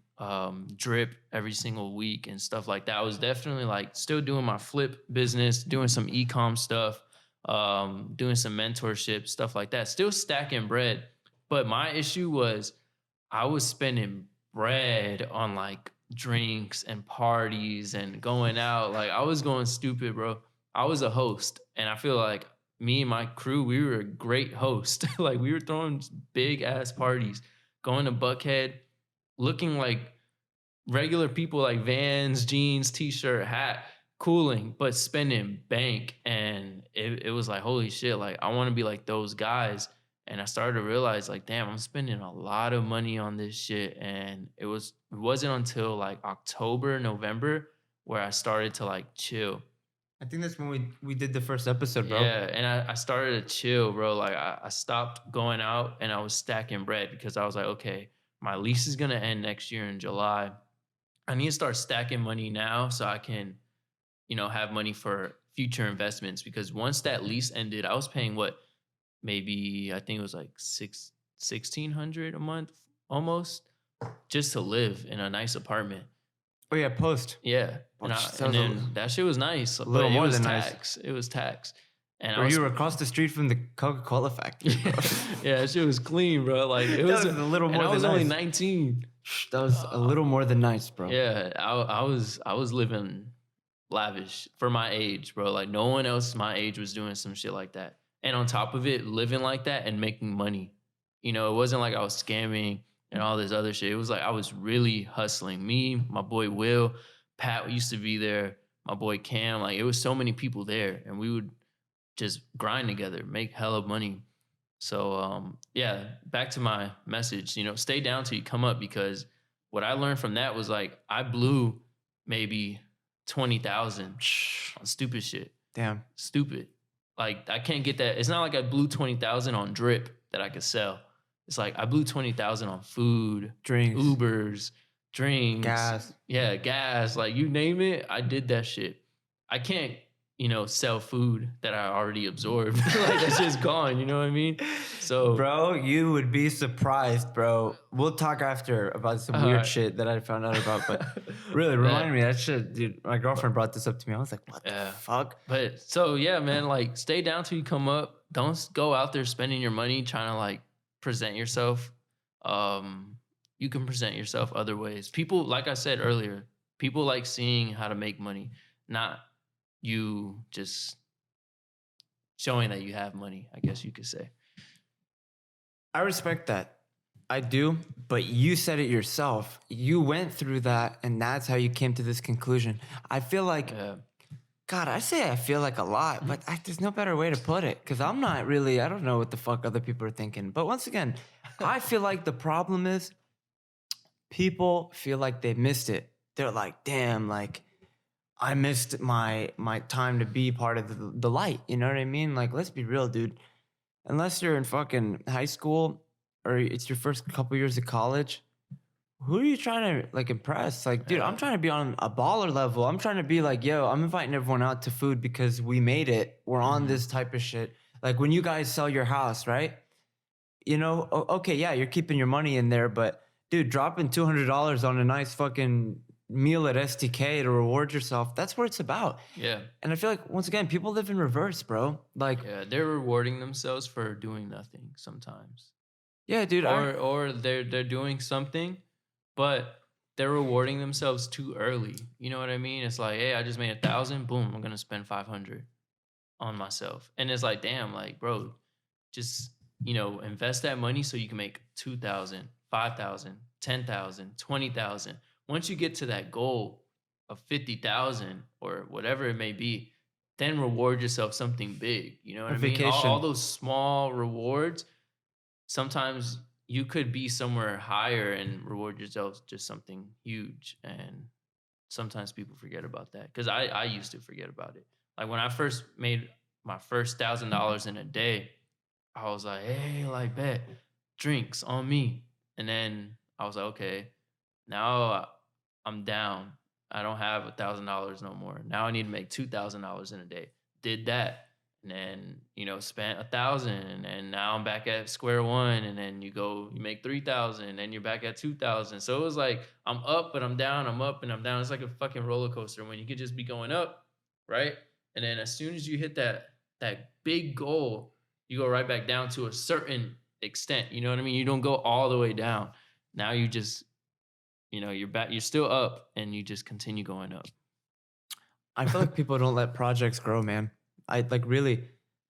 Speaker 2: drip every single week and stuff like that. I was definitely like still doing my flip business, doing some e-com stuff, doing some mentorship, stuff like that, still stacking bread. But my issue was I was spending bread on like drinks and parties and going out. Like I was going stupid, bro. I was a host, and I feel like me and my crew, we were a great host. Like we were throwing big ass parties, going to Buckhead, looking like regular people, like Vans, jeans, t-shirt, hat, cooling, but spending bank. And it was like, holy shit, like I want to be like those guys. And I started to realize like, damn, I'm spending a lot of money on this shit. And it wasn't until like October, November where I started to like chill.
Speaker 1: I think that's when we did the first episode, bro.
Speaker 2: Yeah, and I started to chill, bro. Like I stopped going out and I was stacking bread because I was like, okay, my lease is gonna end next year in July. I need to start stacking money now so I can, have money for future investments. Because once that lease ended, I was paying what, maybe I think it was like 1,600 a month almost, just to live in a nice apartment.
Speaker 1: Oh yeah, post.
Speaker 2: Yeah.
Speaker 1: Oh,
Speaker 2: And
Speaker 1: that was
Speaker 2: then that shit was nice.
Speaker 1: a
Speaker 2: But
Speaker 1: little
Speaker 2: it
Speaker 1: more
Speaker 2: was
Speaker 1: than nice.
Speaker 2: tax. It was tax. And I
Speaker 1: Or
Speaker 2: was
Speaker 1: you were across the street from the Coca-Cola factory, bro.
Speaker 2: yeah, that shit was clean, bro. Like it was
Speaker 1: That was a little more
Speaker 2: and I
Speaker 1: than
Speaker 2: was only
Speaker 1: nice.
Speaker 2: 19.
Speaker 1: That was a little more than nice, bro.
Speaker 2: Yeah, I was living lavish for my age, bro. Like no one else my age was doing some shit like that. And on top of it, living like that and making money. It wasn't like I was scamming and all this other shit. It was like I was really hustling. Me, my boy Will, Pat used to be there, my boy Cam. Like it was so many people there, and we would just grind together, make hella money. So yeah, back to my message, stay down till you come up, because what I learned from that was like I blew maybe 20,000 on stupid shit.
Speaker 1: Damn.
Speaker 2: Stupid. Like I can't get that. It's not like I blew 20,000 on drip that I could sell. It's like I blew 20,000 on food,
Speaker 1: Drinks.
Speaker 2: Ubers, drinks,
Speaker 1: Gas.
Speaker 2: Yeah, gas. Like you name it, I did that shit. I can't, sell food that I already absorbed. Like that shit's gone. You know what I mean? So,
Speaker 1: Bro, you would be surprised, bro. We'll talk after about some weird
Speaker 2: Alright.
Speaker 1: shit that I found out about, but really remind me of that shit, dude. My girlfriend brought this up to me. I was like, what
Speaker 2: Yeah.
Speaker 1: the fuck?
Speaker 2: But so yeah, man, like stay down till you come up. Don't go out there spending your money trying to like present yourself. You can present yourself other ways. People, like I said earlier, people like seeing how to make money, not you just showing that you have money, I guess you could say.
Speaker 1: I respect that. I do, but you said it yourself. You went through that, and that's how you came to this conclusion. I feel like, God, I say I feel like a lot, but there's no better way to put it, because I'm not really, I don't know what the fuck other people are thinking. But once again, I feel like the problem is people feel like they missed it. They're like, damn, like, I missed my time to be part of the light. You know what I mean? Like, let's be real, dude. Unless you're in fucking high school or it's your first couple years of college, who are you trying to like impress? Like, dude, I'm trying to be on a baller level. I'm trying to be like, yo, I'm inviting everyone out to food because we made it. We're on this type of shit. Like when you guys sell your house, right? Okay, yeah, you're keeping your money in there, but dude, dropping $200 on a nice fucking meal at STK to reward yourself, that's what it's about.
Speaker 2: Yeah.
Speaker 1: And I feel like, once again, people live in reverse, bro. Like,
Speaker 2: Yeah, they're rewarding themselves for doing nothing sometimes.
Speaker 1: yeah, dude.
Speaker 2: Or they're doing something, but they're rewarding themselves too early. You know what I mean? It's like, hey, I just made 1,000, boom, I'm gonna spend 500 on myself. And it's like, damn, like, bro, just invest that money so you can make 2,000, 5,000, 10,000, 20,000. Once you get to that goal of 50,000 or whatever it may be, then reward yourself something big. You know what I mean?
Speaker 1: Vacation.
Speaker 2: All those small rewards, sometimes you could be somewhere higher and reward yourself just something huge. And sometimes people forget about that, because I used to forget about it. Like when I first made my first $1,000 in a day, I was like, hey, like, bet, drinks on me. And then I was like, okay, now I'm down. I don't have $1,000 no more. Now I need to make $2,000 in a day. Did that. and then, spent 1,000, and now I'm back at square one, and then you make 3,000, and you're back at 2,000. So it was like, I'm up, but I'm down, I'm up and I'm down. It's like a fucking roller coaster when you could just be going up, right? And then as soon as you hit that big goal, you go right back down to a certain extent. You know what I mean? You don't go all the way down. Now you just, you're back, you're still up, and you just continue going up.
Speaker 1: I feel like people don't let projects grow, man. I like really,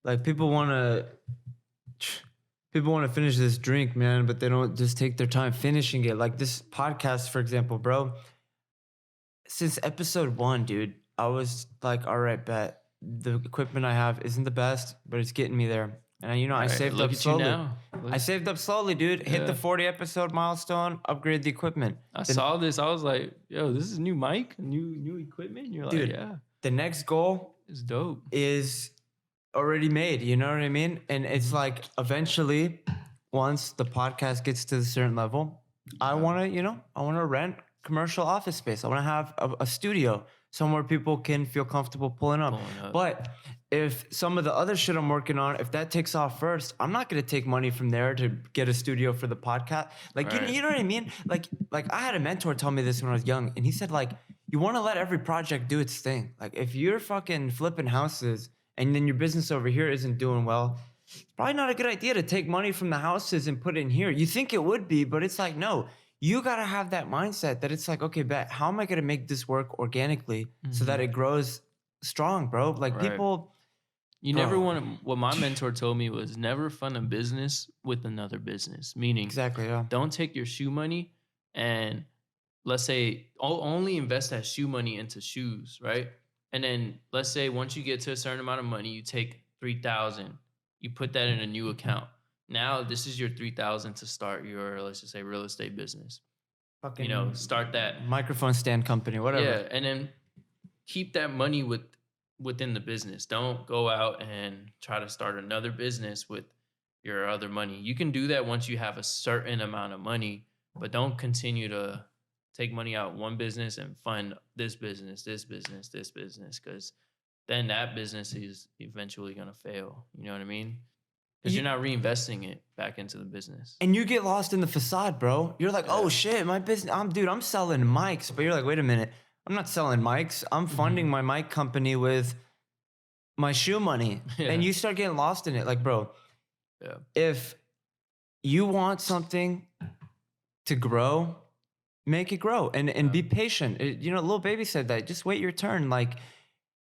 Speaker 1: like people want to finish this drink, man, but they don't just take their time finishing it. Like this podcast, for example, bro. Since episode 1, dude, I was like, all right, bet the equipment I have isn't the best, but it's getting me there. And I
Speaker 2: Right,
Speaker 1: saved
Speaker 2: look
Speaker 1: up
Speaker 2: at
Speaker 1: slowly.
Speaker 2: you now.
Speaker 1: I saved up slowly, dude. Hit the
Speaker 2: Yeah.
Speaker 1: 40 episode milestone, upgrade the equipment.
Speaker 2: I saw this. I was like, yo, this is new mic, new equipment. And you're
Speaker 1: Dude,
Speaker 2: like, yeah,
Speaker 1: the next goal
Speaker 2: it's dope.
Speaker 1: is already made. You know what I mean? And it's like eventually, once the podcast gets to a certain level, I want to rent commercial office space. I want to have a studio somewhere people can feel comfortable pulling up. But if some of the other shit I'm working on, if that takes off first, I'm not going to take money from there to get a studio for the podcast. Like,
Speaker 2: Right.
Speaker 1: you know what I mean? Like I had a mentor tell me this when I was young, and he said, like, you want to let every project do its thing. Like, if you're fucking flipping houses and then your business over here isn't doing well, it's probably not a good idea to take money from the houses and put it in here. You think it would be, but it's like, no. You got to have that mindset that it's like, okay, bet, how am I going to make this work organically so that it grows strong, bro? Like
Speaker 2: Right.
Speaker 1: people...
Speaker 2: You never want to, what my mentor told me was never fund a business with another business. Meaning,
Speaker 1: Exactly, yeah.
Speaker 2: don't take your shoe money and let's say only invest that shoe money into shoes, right? And then let's say once you get to a certain amount of money, you take 3,000, you put that in a new account. Now this is your 3,000 to start your, let's just say, real estate business.
Speaker 1: Fucking
Speaker 2: start that
Speaker 1: microphone stand company, whatever.
Speaker 2: Yeah, and then keep that money within the business. Don't go out and try to start another business with your other money. You can do that once you have a certain amount of money, but don't continue to take money out one business and fund this business, because then that business is eventually going to fail. You know what I mean? Because you're not reinvesting it back into the business.
Speaker 1: And you get lost in the facade, bro. You're like, oh shit, my business, I'm selling mics. But you're like, wait a minute, I'm not selling mics. I'm funding my mic company with my shoe money.
Speaker 2: Yeah.
Speaker 1: And you start getting lost in it. Like, bro, if you want something to grow, make it grow and be patient. Lil Baby said that. Just wait your turn. Like,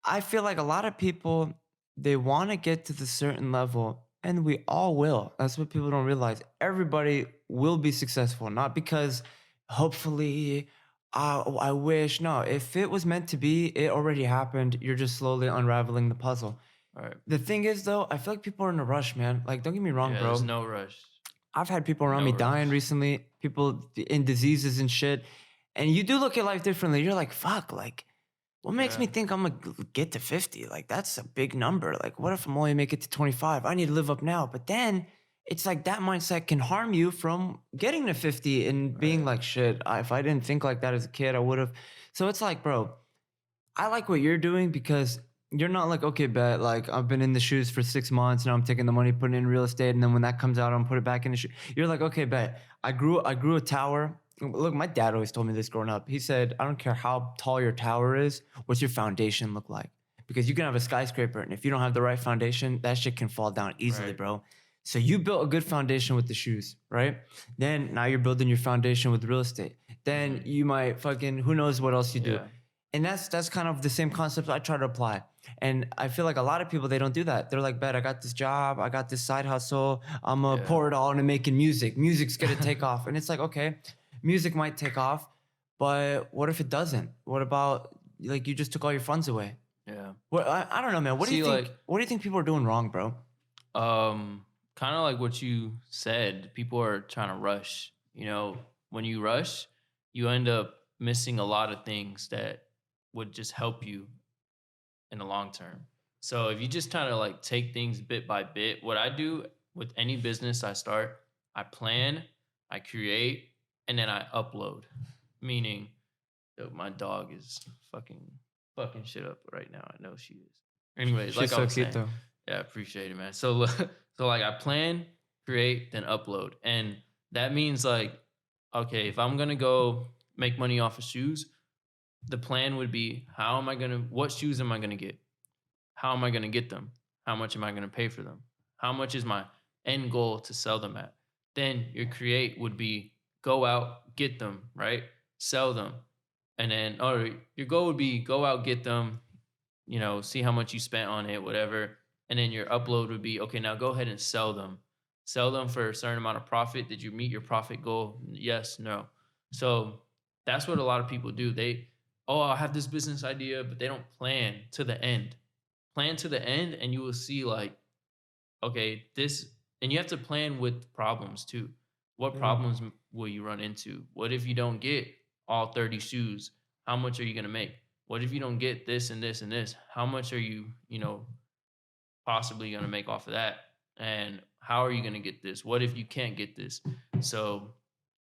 Speaker 1: I feel like a lot of people, they want to get to the certain level, and we all will. That's what people don't realize. Everybody will be successful, not because hopefully, I wish. No, if it was meant to be, it already happened. You're just slowly unraveling the puzzle.
Speaker 2: Right.
Speaker 1: The thing is, though, I feel like people are in a rush, man. Like, don't get me wrong, bro.
Speaker 2: There's no rush.
Speaker 1: I've had people around me dying recently, people in diseases and shit. And you do look at life differently. You're like, fuck, like, what makes me think I'm going to get to 50? Like, that's a big number. Like, what if I'm only make it to 25? I need to live up now. But then it's like that mindset can harm you from getting to 50 and being like, shit, if I didn't think like that as a kid, I would have. So it's like, bro, I like what you're doing because you're not like, okay, bet, like I've been in the shoes for 6 months. Now I'm taking the money, putting it in real estate. And then when that comes out, I'm put it back in the shoe. You're like, okay, bet. I grew a tower. Look, my dad always told me this growing up. He said, I don't care how tall your tower is, what's your foundation look like? Because you can have a skyscraper, and if you don't have the right foundation, that shit can fall down easily, bro. So you built a good foundation with the shoes, right? Then now you're building your foundation with real estate. Then you might fucking, who knows what else you do. And that's kind of the same concept I try to apply. And I feel like a lot of people, they don't do that. They're like, bet, I got this job, I got this side hustle, I'm gonna pour it all into making music. Music's gonna take off. And it's like, okay, music might take off, but what if it doesn't? What about, like, you just took all your funds away?
Speaker 2: Yeah.
Speaker 1: What, I don't know, man. What do you think? What do you think people are doing wrong, bro?
Speaker 2: Kind of like what you said. People are trying to rush. You know, when you rush, you end up missing a lot of things that would just help you in the long term. So if you just kind of like take things bit by bit, what I do with any business I start, I plan, I create, and then I upload. Meaning, yo, my dog is fucking shit up right now. I know she is. Anyways,
Speaker 1: She's
Speaker 2: like
Speaker 1: so
Speaker 2: I was
Speaker 1: cute,
Speaker 2: saying,
Speaker 1: though.
Speaker 2: Yeah, I appreciate it, man. So, so like I plan, create, then upload, and that means like, okay, if I'm gonna go make money off of shoes, the plan would be, what shoes am I gonna get? How am I gonna get them? How much am I gonna pay for them? How much is my end goal to sell them at? Then your create would be go out, get them, right? Sell them. And then, or your goal would be go out, get them, see how much you spent on it, whatever. And then your upload would be, okay, now go ahead and sell them. Sell them for a certain amount of profit. Did you meet your profit goal? Yes, no. So that's what a lot of people do. Oh, I have this business idea, but they don't plan to the end. Plan to the end, and you will see like, okay, and you have to plan with problems too. What
Speaker 1: Mm.
Speaker 2: problems will you run into? What if you don't get all 30 shoes? How much are you going to make? What if you don't get this and this and this? How much are you, possibly going to make off of that? And how are you going to get this? What if you can't get this? So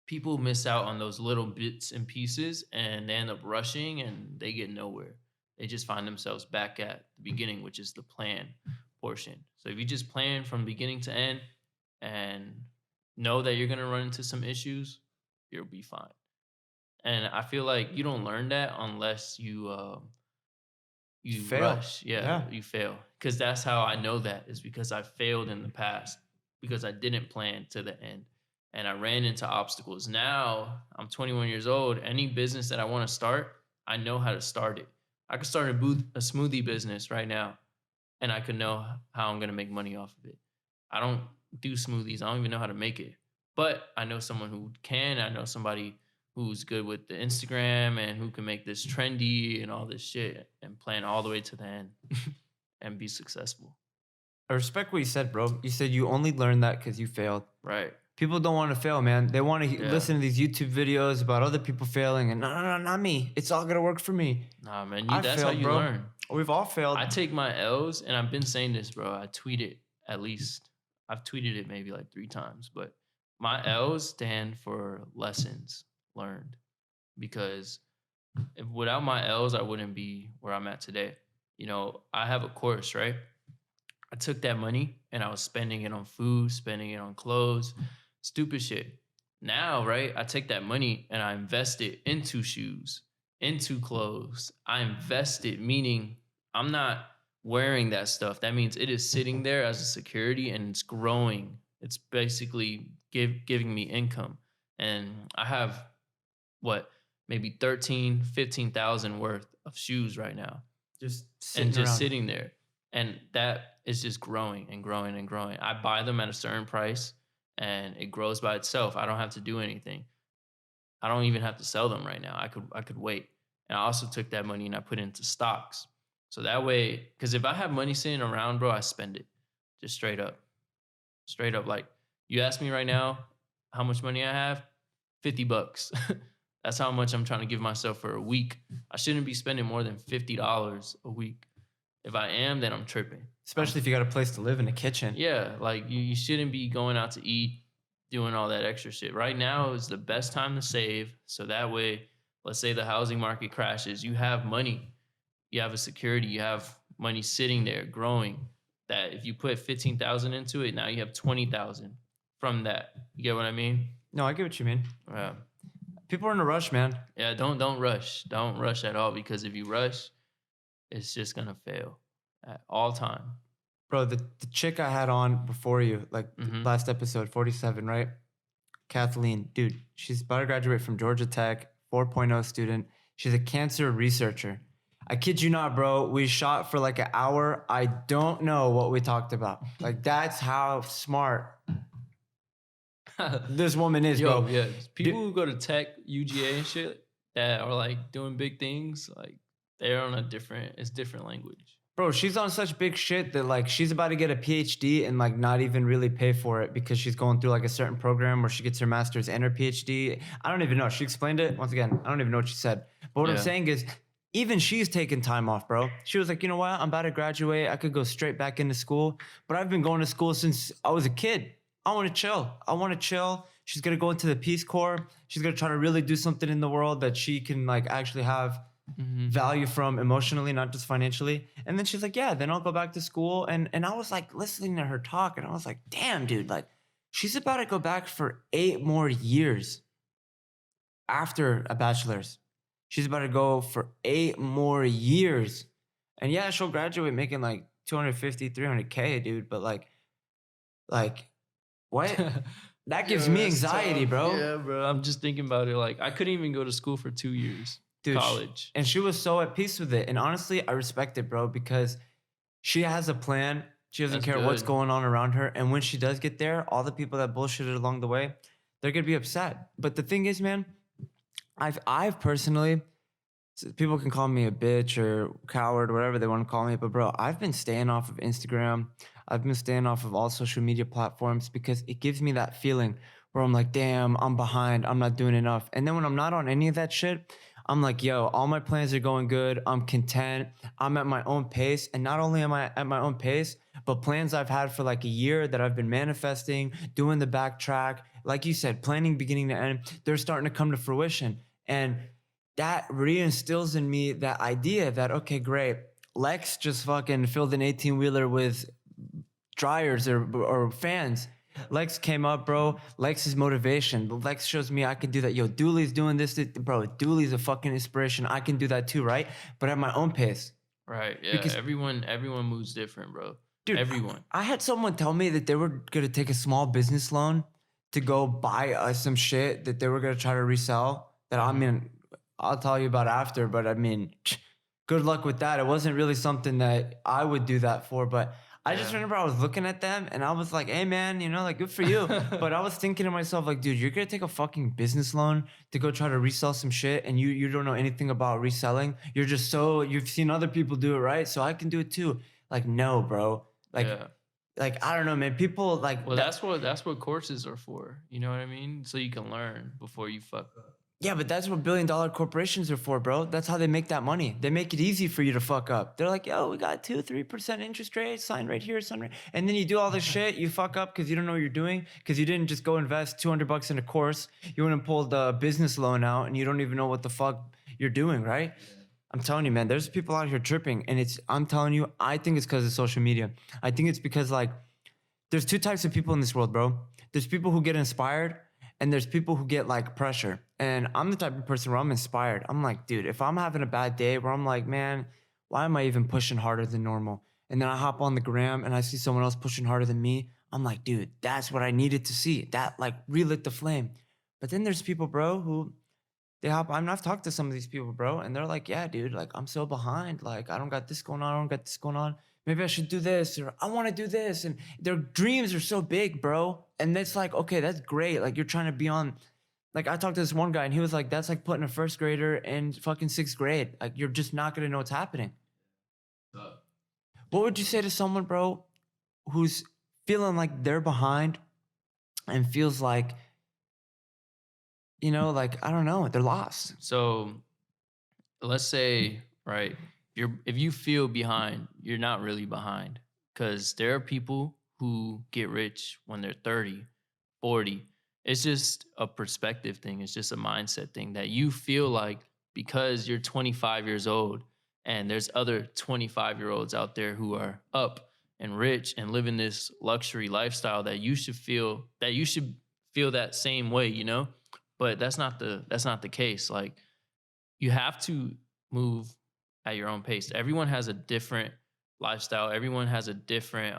Speaker 2: people miss out on those little bits and pieces and they end up rushing and they get nowhere. They just find themselves back at the beginning, which is the plan portion. So if you just plan from beginning to end and know that you're going to run into some issues, you'll be fine. And I feel like you don't learn that unless you
Speaker 1: Fail.
Speaker 2: rush. Yeah,
Speaker 1: Yeah.
Speaker 2: you fail. Because that's how I know that, is because I failed in the past because I didn't plan to the end and I ran into obstacles. Now I'm 21 years old. Any business that I want to start, I know how to start it. I could start a smoothie business right now and I could know how I'm going to make money off of it. I don't do smoothies. I don't even know how to make it. But I know someone who can. I know somebody who's good with the Instagram and who can make this trendy and all this shit and plan all the way to the end and be successful.
Speaker 1: I respect what you said, bro. You said you only learned that because you failed.
Speaker 2: Right.
Speaker 1: People don't want to fail, man. They want to
Speaker 2: Yeah.
Speaker 1: listen to these YouTube videos about other people failing, and no, not me. It's all gonna work for me.
Speaker 2: Nah, man.
Speaker 1: I
Speaker 2: That's
Speaker 1: failed,
Speaker 2: how you
Speaker 1: bro.
Speaker 2: learn.
Speaker 1: We've all failed.
Speaker 2: I take my L's, and I've been saying this, bro. I tweet it at least. I've tweeted it maybe like 3 times, but my L's stand for lessons learned, because without my L's, I wouldn't be where I'm at today. I have a course, right? I took that money and I was spending it on food, spending it on clothes, stupid shit. Now, right, I take that money and I invest it into shoes, into clothes. I invest it, meaning I'm not wearing that stuff. That means it is sitting there as a security and it's growing. It's basically giving me income. And I have what, maybe 13, 15,000 worth of shoes right now.
Speaker 1: just
Speaker 2: And just
Speaker 1: around.
Speaker 2: sitting there. And that is just growing and growing and growing. I buy them at a certain price and it grows by itself. I don't have to do anything. I don't even have to sell them right now. I could wait. And I also took that money and I put it into stocks. So that way, because if I have money sitting around, bro, I spend it. Just straight up. Straight up. Like, you ask me right now how much money I have, $50. That's how much I'm trying to give myself for a week. I shouldn't be spending more than $50 a week. If I am, then I'm tripping.
Speaker 1: Especially if you got a place to live in a kitchen.
Speaker 2: Yeah, like you shouldn't be going out to eat, doing all that extra shit. Right now is the best time to save. So that way, let's say the housing market crashes, you have money, you have a security, you have money sitting there growing. That if you put 15,000 into it, now you have 20,000 from that. You get what I mean?
Speaker 1: No, I get what you mean.
Speaker 2: Yeah.
Speaker 1: People are in a rush, man.
Speaker 2: Yeah, don't rush. Don't rush at all, because if you rush, it's just gonna fail at all time.
Speaker 1: Bro, the chick I had on before you, like last episode, 47, right? Kathleen, dude, she's about to graduate from Georgia Tech, 4.0 student. She's a cancer researcher. I kid you not, bro. We shot for like an hour. I don't know what we talked about. Like, that's how smart this woman is,
Speaker 2: Yo,
Speaker 1: bro.
Speaker 2: yeah. People who go to tech, UGA and shit that are like doing big things, like they're on it's different language.
Speaker 1: Bro, she's on such big shit that like she's about to get a PhD and like not even really pay for it because she's going through like a certain program where she gets her master's and her PhD. I don't even know. She explained it. Once again, I don't even know what she said. But what I'm saying is, even she's taking time off, bro. She was like, you know what? I'm about to graduate. I could go straight back into school. But I've been going to school since I was a kid. I want to chill. She's going to go into the Peace Corps. She's going to try to really do something in the world that she can like actually have value from emotionally, not just financially. And then she's like, yeah, then I'll go back to school. And I was like listening to her talk and I was like, damn, dude, like she's about to go back for 8 more years after a bachelor's. She's about to go for 8 more years. And yeah, she'll graduate making like 250, 300K, dude. But like what? That gives
Speaker 2: Yo,
Speaker 1: me
Speaker 2: that's
Speaker 1: anxiety,
Speaker 2: tough.
Speaker 1: bro.
Speaker 2: Yeah, bro. I'm just thinking about it. Like, I couldn't even go to school for 2 years,
Speaker 1: Dude,
Speaker 2: college.
Speaker 1: and she was so at peace with it. And honestly, I respect it, bro, because she has a plan. She doesn't
Speaker 2: That's
Speaker 1: care what's
Speaker 2: good.
Speaker 1: going on around her. And when she does get there, all the people that bullshitted along the way, they're gonna be upset. But the thing is, man, I've personally, people can call me a bitch or coward, whatever they want to call me, but bro, I've been staying off of Instagram. I've been staying off of all social media platforms because it gives me that feeling where I'm like, damn, I'm behind. I'm not doing enough. And then when I'm not on any of that shit, I'm like, yo, all my plans are going good. I'm content. I'm at my own pace. And not only am I at my own pace, but plans I've had for like a year that I've been manifesting, doing the backtrack, like you said, planning beginning to end, they're starting to come to fruition. And that reinstills in me that idea that, okay, great. Lex just fucking filled an 18-wheeler with dryers or fans. Lex came up, bro. Lex's motivation. But Lex shows me I can do that. Yo, Dooley's doing this. Bro, Dooley's a fucking inspiration. I can do that too, right? But at my own pace.
Speaker 2: Right. Yeah.
Speaker 1: Because,
Speaker 2: Everyone moves different, bro.
Speaker 1: dude,
Speaker 2: Everyone.
Speaker 1: I had someone tell me that they were going to take a small business loan to go buy us some shit that they were going to try to resell. That I mean, I'll tell you about after, but I mean, good luck with that. It wasn't really something that I would do that for, but I just
Speaker 2: Yeah.
Speaker 1: remember I was looking at them and I was like, hey man, like good for you. But I was thinking to myself, like, dude, you're gonna take a fucking business loan to go try to resell some shit and you don't know anything about reselling. You've seen other people do it, right? So I can do it too. Like, no, bro. Like,
Speaker 2: Yeah.
Speaker 1: I don't know, man. People like
Speaker 2: Well,
Speaker 1: that.
Speaker 2: that's what courses are for. You know what I mean? So you can learn before you fuck up.
Speaker 1: Yeah, but that's what billion-dollar corporations are for, bro. That's how they make that money. They make it easy for you to fuck up. They're like, yo, we got 2-3% interest rate, sign right here, sign right. And then you do all this shit, you fuck up because you don't know what you're doing, because you didn't just go invest $200 in a course. You went and pulled the business loan out and you don't even know what the fuck you're doing, right? I'm telling you, man, there's people out here tripping. And I'm telling you, I think it's because of social media. I think it's because like there's two types of people in this world, bro. There's people who get inspired and there's people who get like pressure. And I'm the type of person where I'm inspired. I'm like, dude, if I'm having a bad day where I'm like, man, why am I even pushing harder than normal? And then I hop on the gram and I see someone else pushing harder than me. I'm like, dude, that's what I needed to see. That like relit the flame. But then there's people, bro, who I've talked to some of these people, bro, and they're like, yeah, dude, like I'm so behind. Like, I don't got this going on. I don't got this going on. Maybe I should do this, or I want to do this. And their dreams are so big, bro. And it's like, okay, that's great. Like, you're trying to be on. Like, I talked to this one guy, and he was like, that's like putting a first grader in fucking sixth grade. Like, you're just not going to know what's happening. What would you say to someone, bro, who's feeling like they're behind and feels like, like, I don't know, they're lost?
Speaker 2: So let's say, right, if you feel behind, you're not really behind, because there are people who get rich when they're 30, 40. It's just a perspective thing. It's just a mindset thing that you feel like because you're 25 years old and there's other 25-year-olds out there who are up and rich and living this luxury lifestyle, that you should feel that same way, But that's not the case. Like, you have to move at your own pace. Everyone has a different lifestyle. Everyone has a different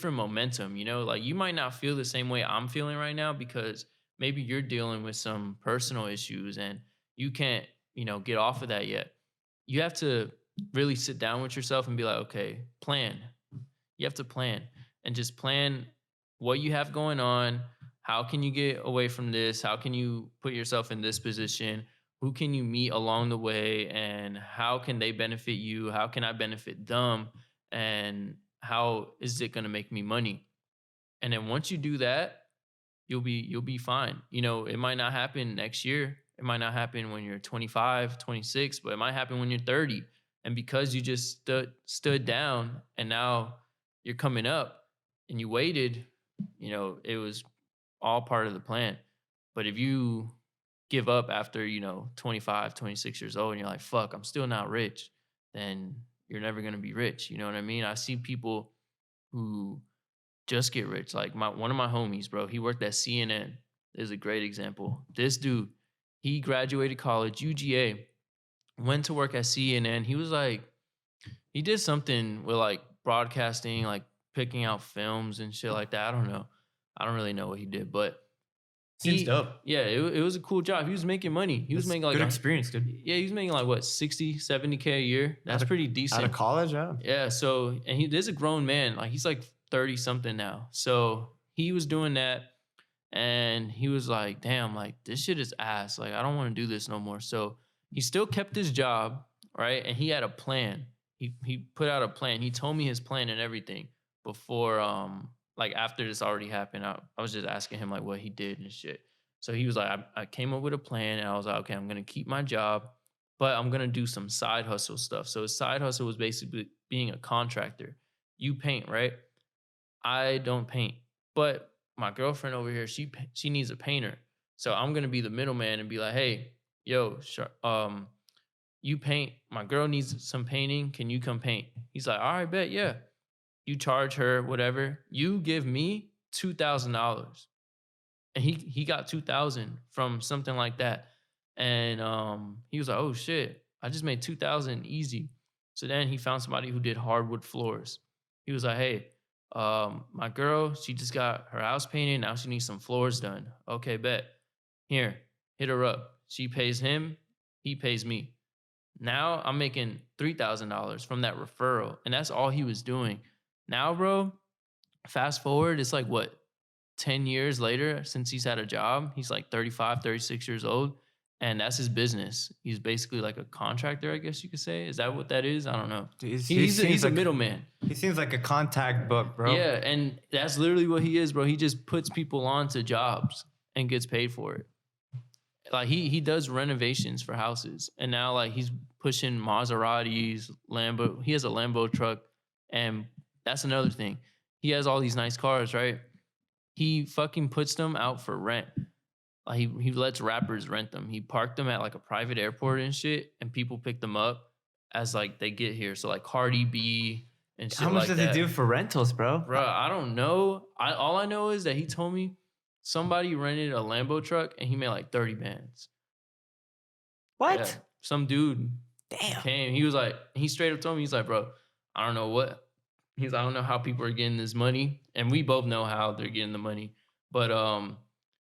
Speaker 2: momentum, Like, you might not feel the same way I'm feeling right now because maybe you're dealing with some personal issues and you can't, get off of that yet. You have to really sit down with yourself and be like, okay, plan. You have to plan and just plan what you have going on. How can you get away from this? How can you put yourself in this position? Who can you meet along the way? And how can they benefit you? How can I benefit them? And how is it going to make me money? And then once you do that, you'll be fine. It might not happen next year. It might not happen when you're 25, 26, but it might happen when you're 30. And because you just stood down and now you're coming up and you waited, it was all part of the plan. But if you give up after, 25, 26 years old and you're like, fuck, I'm still not rich, then you're never going to be rich. You know what I mean? I see people who just get rich. Like one of my homies, bro, he worked at CNN. Is a great example. This dude, he graduated college, UGA, went to work at CNN. He was like, he did something with like broadcasting, like picking out films and shit like that. I don't know. I don't really know what he did, but
Speaker 1: Seems dope.
Speaker 2: yeah, it was a cool job. He was making money. He was making like
Speaker 1: good experience, dude.
Speaker 2: Yeah, he was making like what, 60, 70K a year. That's pretty decent.
Speaker 1: Out of college, yeah.
Speaker 2: Yeah. So, and there's a grown man, like he's like 30 something now. So he was doing that and he was like, damn, like this shit is ass. Like, I don't want to do this no more. So he still kept his job, right? And he had a plan. He put out a plan. He told me his plan and everything before, like after this already happened. I was just asking him like what he did and shit. So he was like, I came up with a plan and I was like, okay, I'm gonna keep my job, but I'm gonna do some side hustle stuff. So his side hustle was basically being a contractor. You paint, right? I don't paint, but my girlfriend over here, she needs a painter. So I'm gonna be the middleman and be like, hey, yo, you paint. My girl needs some painting. Can you come paint? He's like, all right, bet, yeah. You charge her whatever. You give me $2,000, and he got 2,000 from something like that. And he was like, oh shit, I just made 2,000 easy. So then he found somebody who did hardwood floors. He was like, hey, my girl, she just got her house painted. Now she needs some floors done. Okay, bet. Here, hit her up. She pays him, he pays me. Now I'm making $3,000 from that referral. And that's all he was doing. Now, bro, fast forward, it's like what, 10 years later since he's had a job. He's like 35, 36 years old. And that's his business. He's basically like a contractor, I guess you could say. Is that what that is? I don't know. He's a middleman.
Speaker 1: He seems like a contact book, bro.
Speaker 2: Yeah, and that's literally what he is, bro. He just puts people onto jobs and gets paid for it. Like he does renovations for houses, and now like he's pushing Maseratis, Lambo. He has a Lambo truck, and that's another thing. He has all these nice cars, right? He fucking puts them out for rent. Like he lets rappers rent them. He parked them at like a private airport and shit, and people pick them up as like they get here. So like Cardi B and shit.
Speaker 1: How much
Speaker 2: like
Speaker 1: does he do for rentals, bro?
Speaker 2: Bro, I don't know. All I know is that he told me somebody rented a Lambo truck and he made like 30 bands.
Speaker 1: What?
Speaker 2: Yeah, some dude
Speaker 1: Damn.
Speaker 2: came. He was like, he straight up told me, he's like, bro, I don't know what. He's like, I don't know how people are getting this money. And we both know how they're getting the money. But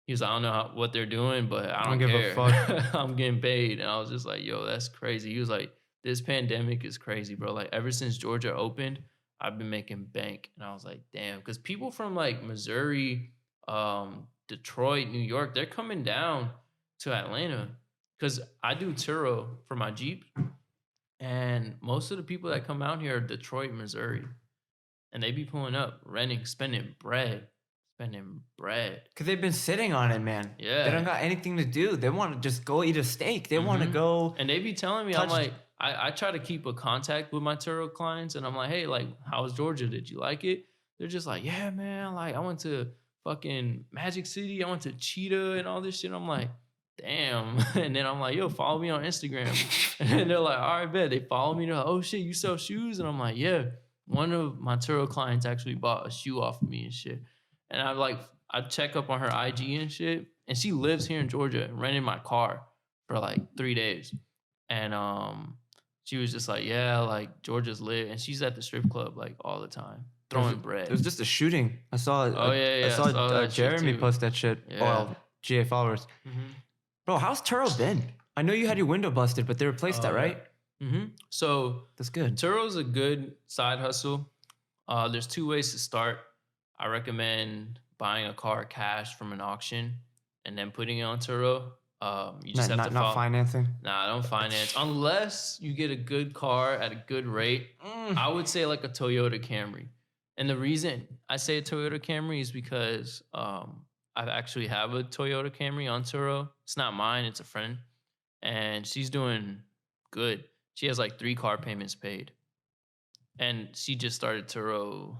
Speaker 2: he was like, I don't know what they're doing, but I don't
Speaker 1: give
Speaker 2: care.
Speaker 1: a fuck.
Speaker 2: I'm getting paid. And I was just like, yo, that's crazy. He was like, this pandemic is crazy, bro. Like ever since Georgia opened, I've been making bank. And I was like, damn. Because people from like Missouri, Detroit, New York, they're coming down to Atlanta. Because I do Turo for my Jeep. And most of the people that come out here are Detroit, Missouri. And they be pulling up, renting, spending bread.
Speaker 1: Because they've been sitting on it, man.
Speaker 2: Yeah.
Speaker 1: They don't got anything to do. They want to just go eat a steak. They want to go.
Speaker 2: And they be telling me, I'm like, I try to keep a contact with my Turo clients. And I'm like, hey, like, how was Georgia? Did you like it? They're just like, yeah, man. Like, I went to fucking Magic City. I went to Cheetah and all this shit. I'm like, damn. And then I'm like, yo, follow me on Instagram. And they're like, all right, bet. They follow me. They're like, oh shit, you sell shoes? And I'm like, yeah. One of my Turo clients actually bought a shoe off of me and shit. And I check up on her IG and shit. And she lives here in Georgia, rented my car for like 3 days. And she was just like, yeah, like Georgia's lit. And she's at the strip club like all the time, throwing bread.
Speaker 1: It was just a shooting. I saw I saw Jeremy post that shit.
Speaker 2: Yeah.
Speaker 1: Well, GA followers.
Speaker 2: Mm-hmm.
Speaker 1: Bro, how's Turo been? I know you had your window busted, but they replaced that, right?
Speaker 2: Mm-hmm. So
Speaker 1: that's good.
Speaker 2: Turo's a good side hustle. There's 2 ways to start. I recommend buying a car cash from an auction and then putting it on Turo. You just have to
Speaker 1: not financing.
Speaker 2: Nah, don't finance unless you get a good car at a good rate. I would say like a Toyota Camry. And the reason I say a Toyota Camry is because I actually have a Toyota Camry on Turo. It's not mine, it's a friend. And she's doing good. She has like 3 car payments paid. And she just started Turo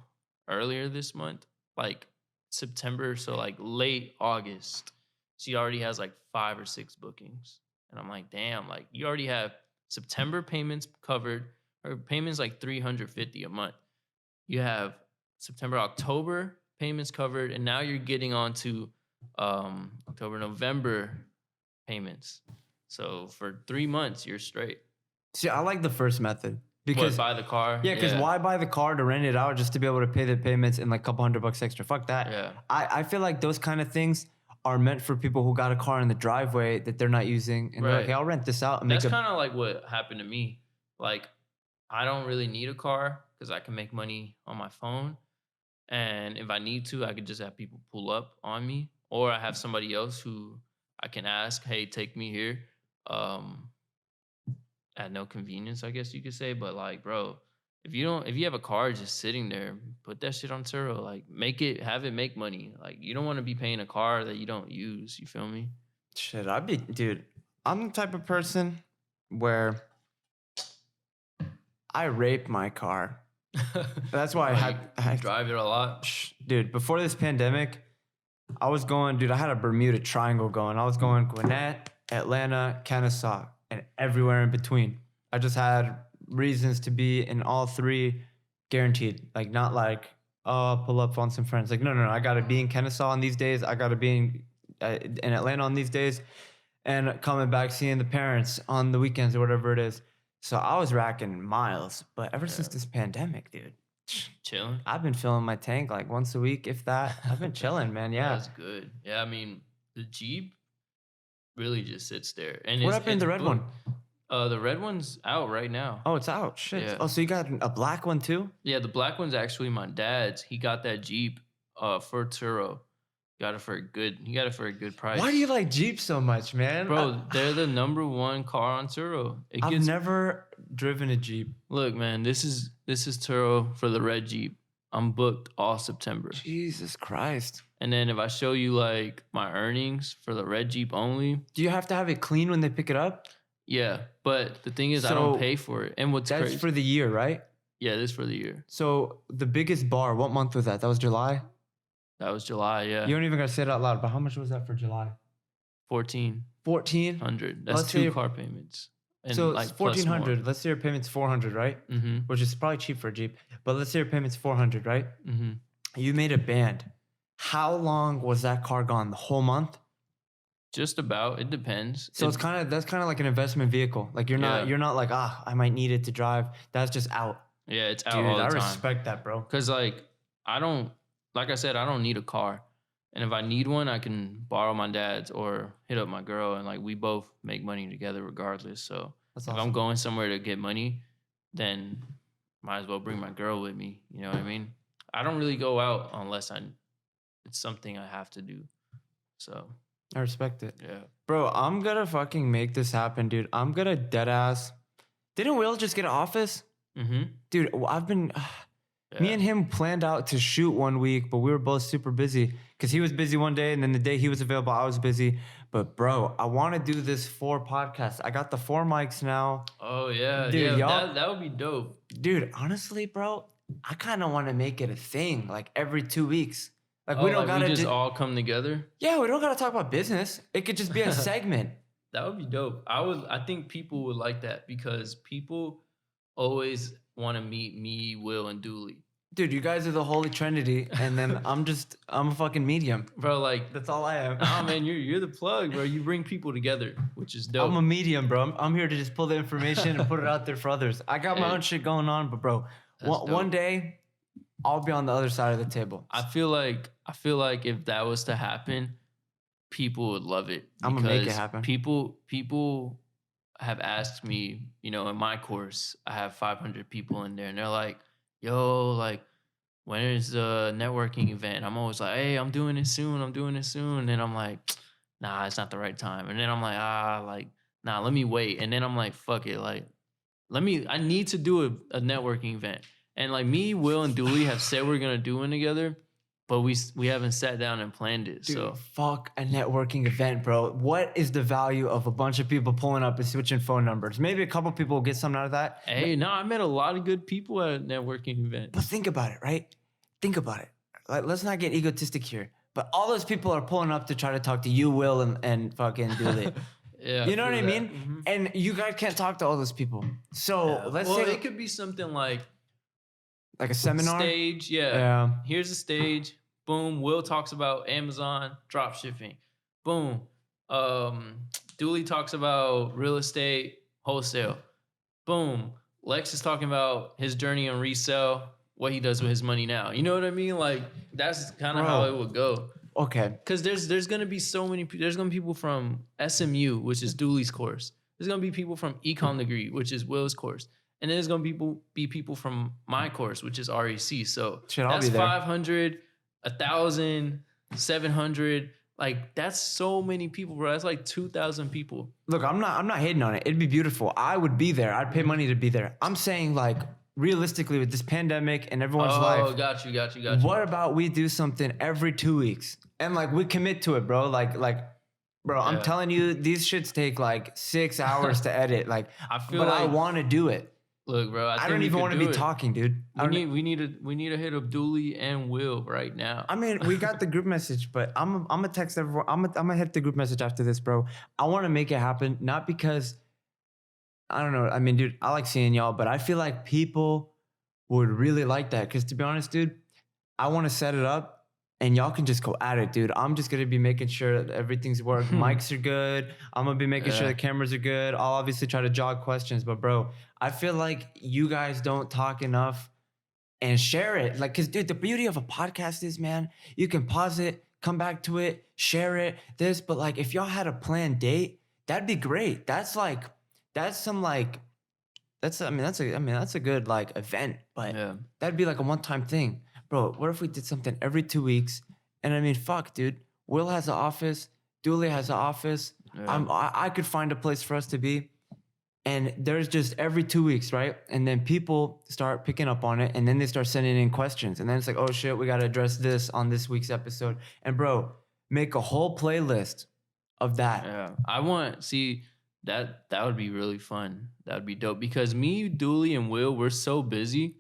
Speaker 2: earlier this month, like September, so like late August. she already has like 5 or 6 bookings. And I'm like, damn, like you already have September payments covered. Her payments like 350 a month. You have September, October payments covered, and now you're getting on to October, November payments. So for 3 months, you're straight.
Speaker 1: See, I like the first method
Speaker 2: Because
Speaker 1: because
Speaker 2: buy the car.
Speaker 1: yeah, because why buy the car to rent it out just to be able to pay the payments and like a couple $100 extra? Fuck that.
Speaker 2: Yeah.
Speaker 1: I feel like those kind of things are meant for people who got a car in the driveway that they're not using, and they're like,
Speaker 2: Right.
Speaker 1: hey, I'll rent this out and
Speaker 2: That's
Speaker 1: make a.
Speaker 2: kind of like what happened to me. Like, I don't really need a car because I can make money on my phone. And if I need to, I could just have people pull up on me, or I have somebody else who I can ask, "Hey, take me here." At no convenience, I guess you could say. But like, bro, if you have a car just sitting there, put that shit on Turo. Like, have it make money. Like, you don't want to be paying a car that you don't use. You feel me?
Speaker 1: Shit, dude, I'm the type of person where I rape my car. That's why I
Speaker 2: drive it a lot.
Speaker 1: Dude, before this pandemic, I was going, dude, I had a Bermuda Triangle going. I was going Gwinnett, Atlanta, Kennesaw, and everywhere in between. I just had reasons to be in all three guaranteed. Like, not like, oh, I'll pull up on some friends. Like, no. I got to be in Kennesaw on these days. I got to be in Atlanta on these days. And coming back, seeing the parents on the weekends or whatever it is. So I was racking miles. But ever since this pandemic, dude,
Speaker 2: chilling.
Speaker 1: I've been filling my tank like once a week, if that. I've been chilling, man. Yeah.
Speaker 2: That's good. Yeah, I mean, the Jeep really just sits there. And
Speaker 1: what happened to the red one?
Speaker 2: The red one's out right now.
Speaker 1: Oh, it's out. Shit.
Speaker 2: Yeah.
Speaker 1: Oh, so you got a black one too?
Speaker 2: Yeah, the black one's actually my dad's. He got that Jeep for Turo. He got it for a good price.
Speaker 1: Why do you like Jeep so much, man?
Speaker 2: Bro, they're the #1 car on Turo.
Speaker 1: I've never driven a Jeep.
Speaker 2: Look, man, this is Turo for the red Jeep. I'm booked all September.
Speaker 1: Jesus Christ.
Speaker 2: And then if I show you like my earnings for the red Jeep only.
Speaker 1: Do you have to have it clean when they pick it up?
Speaker 2: Yeah, but the thing is, I don't pay for it. And what's
Speaker 1: that's
Speaker 2: crazy,
Speaker 1: for the year, right?
Speaker 2: Yeah, this is for the year.
Speaker 1: So the biggest bar, what month was that? That was July?
Speaker 2: That was July, yeah.
Speaker 1: You don't even got to say it out loud, but how much was that for July?
Speaker 2: 1,400. That's
Speaker 1: Let's
Speaker 2: 2 car payments. And
Speaker 1: so
Speaker 2: like
Speaker 1: it's 1,400. Let's say your payment's 400, right?
Speaker 2: Mm-hmm.
Speaker 1: Which is probably cheap for a Jeep. But let's say your payment's 400, right?
Speaker 2: Mm-hmm.
Speaker 1: You made a band. How long was that car gone? The whole month?
Speaker 2: Just about. It depends.
Speaker 1: So that's kind of like an investment vehicle. Like you're not like, I might need it to drive. That's just out.
Speaker 2: Yeah, it's out
Speaker 1: Dude,
Speaker 2: all the
Speaker 1: I
Speaker 2: time.
Speaker 1: respect that, bro.
Speaker 2: Because like I said, I don't need a car. And if I need one, I can borrow my dad's or hit up my girl, and like we both make money together regardless. So
Speaker 1: That's
Speaker 2: if
Speaker 1: awesome.
Speaker 2: I'm going somewhere to get money, then might as well bring my girl with me. You know what I mean? I don't really go out unless it's something I have to do. So
Speaker 1: I respect it.
Speaker 2: yeah.
Speaker 1: Bro, I'm gonna fucking make this happen, dude. I'm gonna dead ass. Didn't Will just get an office?
Speaker 2: Mm-hmm.
Speaker 1: Dude, I've been... Me and him planned out to shoot one week, but we were both super busy because he was busy one day, and then the day he was available, I was busy. But bro, I want to do this 4 podcasts. I got the 4 mics now.
Speaker 2: Oh yeah,
Speaker 1: dude,
Speaker 2: yeah, that would be dope.
Speaker 1: Dude, honestly, bro, I kind of want to make it a thing, like every 2 weeks. Like we don't gotta
Speaker 2: just all come together.
Speaker 1: Yeah, we don't gotta talk about business. It could just be a segment.
Speaker 2: That would be dope. I think people would like that because people always want to meet me, Will, and Dooley.
Speaker 1: Dude, you guys are the holy trinity, and then I'm a fucking medium.
Speaker 2: Bro, like
Speaker 1: that's all I am.
Speaker 2: Nah, man, you're the plug, bro. You bring people together, which is dope.
Speaker 1: I'm a medium, bro. I'm here to just pull the information and put it out there for others. I got my own shit going on, but bro, one day I'll be on the other side of the table.
Speaker 2: I feel like if that was to happen, people would love it.
Speaker 1: I'm gonna make it happen.
Speaker 2: People have asked me, in my course, I have 500 people in there, and they're like, yo, like, when is the networking event? I'm always like, hey, I'm doing it soon. And I'm like, nah, it's not the right time. And then I'm like, nah, let me wait. And then I'm like, fuck it. Like, I need to do a networking event. And like me, Will, and Dooley have said we're going to do one together, but we haven't sat down and planned it.
Speaker 1: Dude,
Speaker 2: so
Speaker 1: fuck a networking event, bro. What is the value of a bunch of people pulling up and switching phone numbers? Maybe a couple people will get something out of that.
Speaker 2: Hey, no, I met a lot of good people at a networking event.
Speaker 1: But think about it, right? Think about it. Like, let's not get egotistic here. but all those people are pulling up to try to talk to you, Will, and fucking Dooley.
Speaker 2: Yeah,
Speaker 1: You know what I
Speaker 2: feel that.
Speaker 1: mean?
Speaker 2: Mhm.
Speaker 1: And you guys can't talk to all those people. So
Speaker 2: Yeah.
Speaker 1: let's
Speaker 2: Well,
Speaker 1: say
Speaker 2: it could be something like
Speaker 1: like a seminar.
Speaker 2: stage. Yeah.
Speaker 1: Yeah.
Speaker 2: Here's a stage. Boom. Will talks about Amazon drop shipping. Boom. Dooley talks about real estate wholesale. Boom. Lex is talking about his journey on resell, what he does with his money now. You know what I mean? Like that's kind of how it would go.
Speaker 1: Okay.
Speaker 2: Because there's gonna be so many. There's gonna be people from SMU, which is Dooley's course. There's gonna be people from econ degree, which is Will's course, and then there's gonna be people from my course, which is REC. So
Speaker 1: Shit, I'll
Speaker 2: that's
Speaker 1: be there.
Speaker 2: 500, 1,000, 700. Like that's so many people, bro. That's like 2,000 people.
Speaker 1: Look, I'm not hating on it. It'd be beautiful. I would be there. I'd pay money to be there. I'm saying like realistically with this pandemic and everyone's life.
Speaker 2: Oh, got you.
Speaker 1: What about we do something every 2 weeks and like we commit to it, bro? Bro, I'm
Speaker 2: Yeah.
Speaker 1: telling you, these shits take like 6 hours to edit. Like,
Speaker 2: I feel
Speaker 1: but I
Speaker 2: like-
Speaker 1: want to do it.
Speaker 2: Look, bro.
Speaker 1: I don't even want to be talking, dude.
Speaker 2: We need to hit up Dooley and Will right now.
Speaker 1: I mean, we got the group message, but I'm gonna text everyone. I'm gonna hit the group message after this, bro. I want to make it happen, not because I don't know. I mean, dude, I like seeing y'all, but I feel like people would really like that. Because to be honest, dude, I want to set it up. And y'all can just go at it, dude. I'm just gonna be making sure that everything's working. Mics are good. I'm gonna be making sure the cameras are good. I'll obviously try to jog questions, but bro, I feel like you guys don't talk enough and share it. Like, cause dude, the beauty of a podcast is, man, you can pause it, come back to it, share it, this. But like, if y'all had a planned date, that'd be great. That's a good like event, but that'd be like a one-time thing. Bro, what if we did something every 2 weeks? And I mean, fuck, dude. Will has an office. Dooley has an office.
Speaker 2: Yeah.
Speaker 1: I could find a place for us to be. And there's just every 2 weeks, right? And then people start picking up on it. And then they start sending in questions. And then it's like, oh shit, we got to address this on this week's episode. And bro, make a whole playlist of that.
Speaker 2: Yeah. That would be really fun. That would be dope. Because me, Dooley, and Will, we're so busy.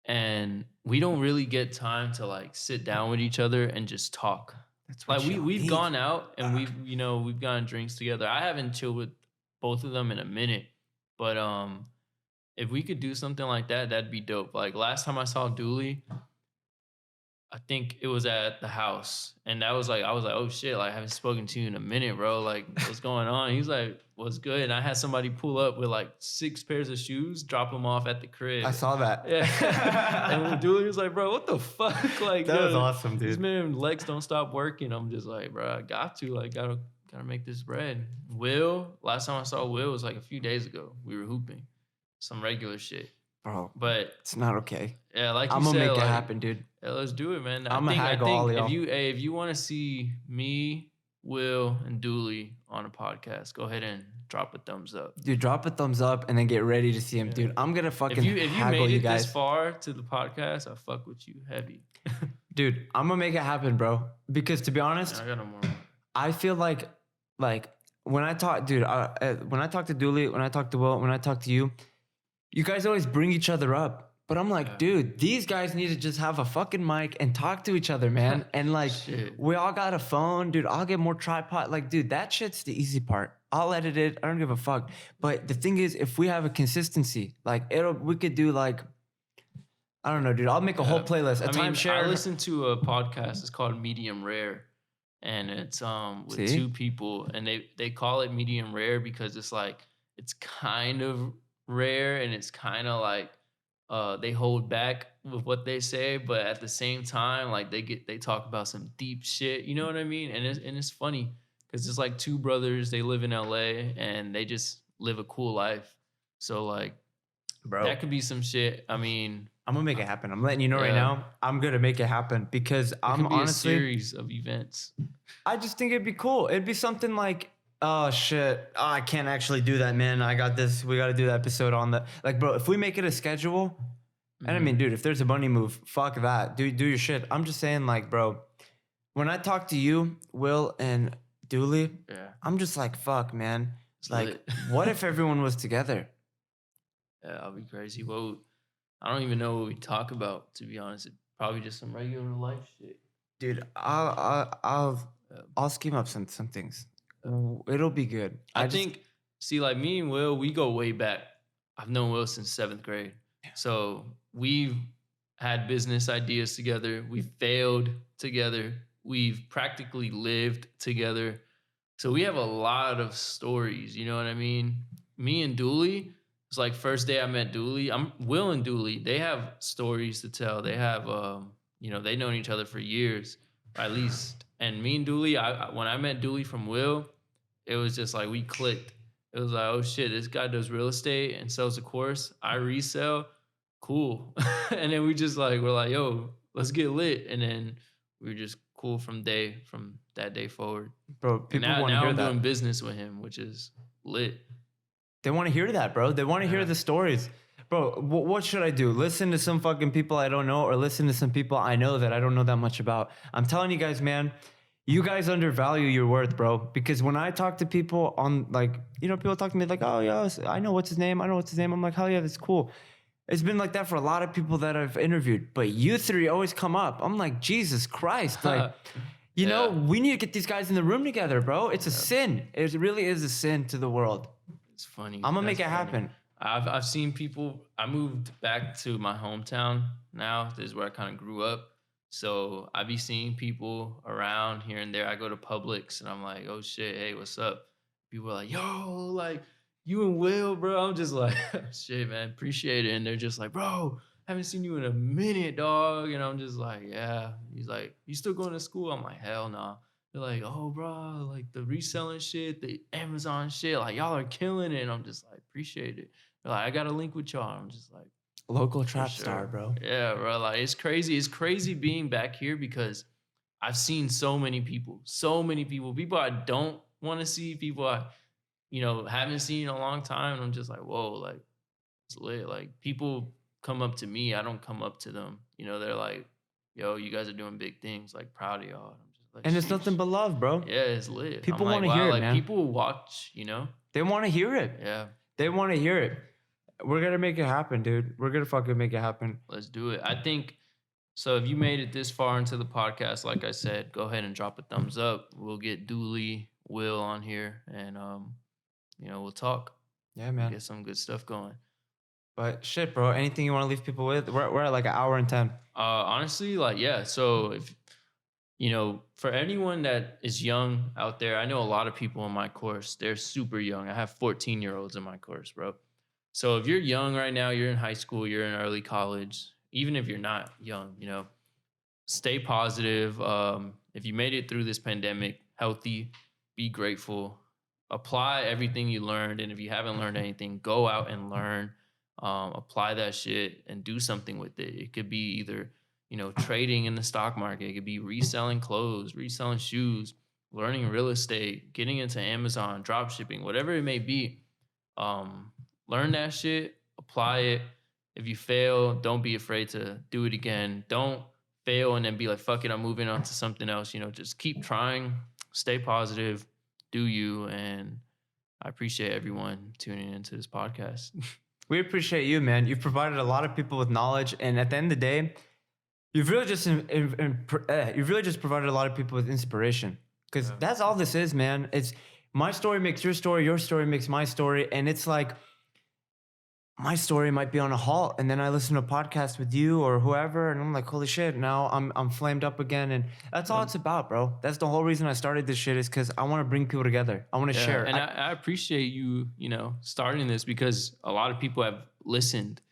Speaker 2: And we don't really get time to like sit down with each other and just talk.
Speaker 1: That's what
Speaker 2: like we've gone out and we've gotten drinks together. I haven't chilled with both of them in a minute, but if we could do something like that, that'd be dope. Like last time I saw Dooley, I think it was at the house, and that was like I was like, oh shit, like I haven't spoken to you in a minute, bro. Like what's going on? He's like, what's good? And I had somebody pull up with like 6 pairs of shoes, drop them off at the crib.
Speaker 1: I saw that.
Speaker 2: Yeah. And when Dooley was like, bro, what the fuck? Like
Speaker 1: that was awesome, dude.
Speaker 2: These man legs don't stop working. I'm just like, bro, I got to like gotta make this bread. Will, last time I saw Will was like a few days ago. We were hooping some regular shit.
Speaker 1: Bro,
Speaker 2: but
Speaker 1: it's not okay.
Speaker 2: Yeah, like
Speaker 1: I'm
Speaker 2: you
Speaker 1: gonna
Speaker 2: said,
Speaker 1: make it
Speaker 2: like,
Speaker 1: happen, dude.
Speaker 2: Yeah, let's do it, man.
Speaker 1: I'm gonna haggle all y'all.
Speaker 2: If you want to see me, Will, and Dooley on a podcast, go ahead and drop a thumbs up.
Speaker 1: Dude, drop a thumbs up and then get ready to see him, dude. I'm gonna fucking
Speaker 2: if you
Speaker 1: haggle
Speaker 2: made
Speaker 1: you
Speaker 2: it
Speaker 1: guys.
Speaker 2: this far to the podcast, I fuck with you heavy.
Speaker 1: Dude, I'm gonna make it happen, bro. Because to be honest,
Speaker 2: I got no more.
Speaker 1: I feel like when I talk, dude, when I talk to Dooley, when I talk to Will, when I talk to you, you guys always bring each other up. But I'm like, dude, these guys need to just have a fucking mic and talk to each other, man. And like, we all got a phone, dude. I'll get more tripod. Like, dude, that shit's the easy part. I'll edit it. I don't give a fuck. But the thing is, if we have a consistency, like we could do like, I don't know, dude. I'll make a whole playlist.
Speaker 2: I listened to a podcast. It's called Medium Rare, and it's with 2 people, and they call it medium rare because it's like it's kind of rare and it's kind of like. They hold back with what they say, but at the same time, like they talk about some deep shit. You know what I mean? And it's funny because it's like 2 brothers. They live in LA and they just live a cool life. So like, bro, that could be some shit. I mean,
Speaker 1: I'm gonna make it happen. I'm letting you know right now. I'm gonna make it happen because I'm honestly
Speaker 2: a series of events.
Speaker 1: I just think it'd be cool. It'd be something like. Oh shit! Oh, I can't actually do that, man. I got this. We got to do the episode on the bro. If we make it a schedule, and I mean, dude, if there's a money move, fuck that. Do your shit. I'm just saying, like, bro. When I talk to you, Will and Dooley, I'm just like, fuck, man. It's like, what if everyone was together?
Speaker 2: Yeah, I'll be crazy. Well, I don't even know what we talk about. To be honest, probably just some regular life shit.
Speaker 1: Dude, I'll scheme up some things. It'll be good.
Speaker 2: I think, see, like me and Will, we go way back. I've known Will since 7th grade. So we've had business ideas together. We failed together. We've practically lived together. So we have a lot of stories. You know what I mean? Me and Dooley, it's like first day I met Dooley. I'm Will and Dooley. They have stories to tell. They have, they've known each other for years, at least. And me and Dooley, when I met Dooley from Will, it was just like we clicked. It was like, oh shit, this guy does real estate and sells a course. I resell. Cool. And then we're like, yo, let's get lit. And then we were just cool from that day forward.
Speaker 1: Bro, people want to
Speaker 2: Now
Speaker 1: hear
Speaker 2: I'm
Speaker 1: that.
Speaker 2: doing business with him, which is lit.
Speaker 1: They want to hear that, bro. They want to hear the stories. Bro, what should I do? Listen to some fucking people I don't know or listen to some people I know that I don't know that much about? I'm telling you guys, man, you guys undervalue your worth, bro. Because when I talk to people on people talk to me like, oh, yeah, I know what's his name. I'm like, hell yeah, that's cool. It's been like that for a lot of people that I've interviewed. But you three always come up. I'm like, Jesus Christ. Like, we need to get these guys in the room together, bro. It's a sin. It really is a sin to the world.
Speaker 2: It's funny.
Speaker 1: I'm gonna make it happen.
Speaker 2: I've seen people. I moved back to my hometown now. This is where I kind of grew up. So I be seeing people around here and there. I go to Publix and I'm like, oh shit, hey, what's up? People are like, yo, like you and Will, bro. I'm just like, shit, man, appreciate it. And they're just like, bro, haven't seen you in a minute, dog. And I'm just like, yeah. He's like, you still going to school? I'm like, hell no. Nah. They're like, oh, bro, like the reselling shit, the Amazon shit, like y'all are killing it. And I'm just like, appreciate it. They're like, I got a link with y'all. I'm just like,
Speaker 1: local trap star, bro.
Speaker 2: Yeah, bro. Like it's crazy. It's crazy being back here because I've seen so many people, people I don't want to see, people I, haven't seen in a long time. And I'm just like, whoa, like it's lit. Like people come up to me. I don't come up to them. They're like, yo, you guys are doing big things. Like proud of y'all. Like,
Speaker 1: and it's nothing but love, bro.
Speaker 2: Yeah, it's lit.
Speaker 1: People want to hear it,
Speaker 2: like,
Speaker 1: man.
Speaker 2: People watch,
Speaker 1: They want to hear it.
Speaker 2: Yeah.
Speaker 1: They want to hear it. We're going to make it happen, dude. We're going to fucking make it happen.
Speaker 2: Let's do it. I think, so if you made it this far into the podcast, like I said, go ahead and drop a thumbs up. We'll get Dooley, Will on here, and, we'll talk.
Speaker 1: Yeah, man.
Speaker 2: Get some good stuff going.
Speaker 1: But shit, bro, anything you want to leave people with? We're at like an hour and 10.
Speaker 2: Honestly, like, yeah. So if, for anyone that is young out there, I know a lot of people in my course, they're super young. I have 14-year-olds in my course, bro. So if you're young right now, you're in high school, you're in early college, even if you're not young, stay positive. If you made it through this pandemic healthy, be grateful, apply everything you learned. And if you haven't learned anything, go out and learn, apply that shit and do something with it. It could be either trading in the stock market. It could be reselling clothes, reselling shoes, learning real estate, getting into Amazon, drop shipping, whatever it may be. Learn that shit, apply it. If you fail, don't be afraid to do it again. Don't fail and then be like, fuck it, I'm moving on to something else. Just keep trying, stay positive, do you. And I appreciate everyone tuning into this podcast.
Speaker 1: We appreciate you, man. You've provided a lot of people with knowledge. And at the end of the day, you've really just provided a lot of people with inspiration, because that's all this is, man. It's my story makes your story makes my story, and it's like my story might be on a halt, and then I listen to a podcast with you or whoever, and I'm like, holy shit, now I'm flamed up again, and that's all it's about, bro. That's the whole reason I started this shit, is because I want to bring people together. I want to share.
Speaker 2: And I appreciate you, starting this, because a lot of people have listened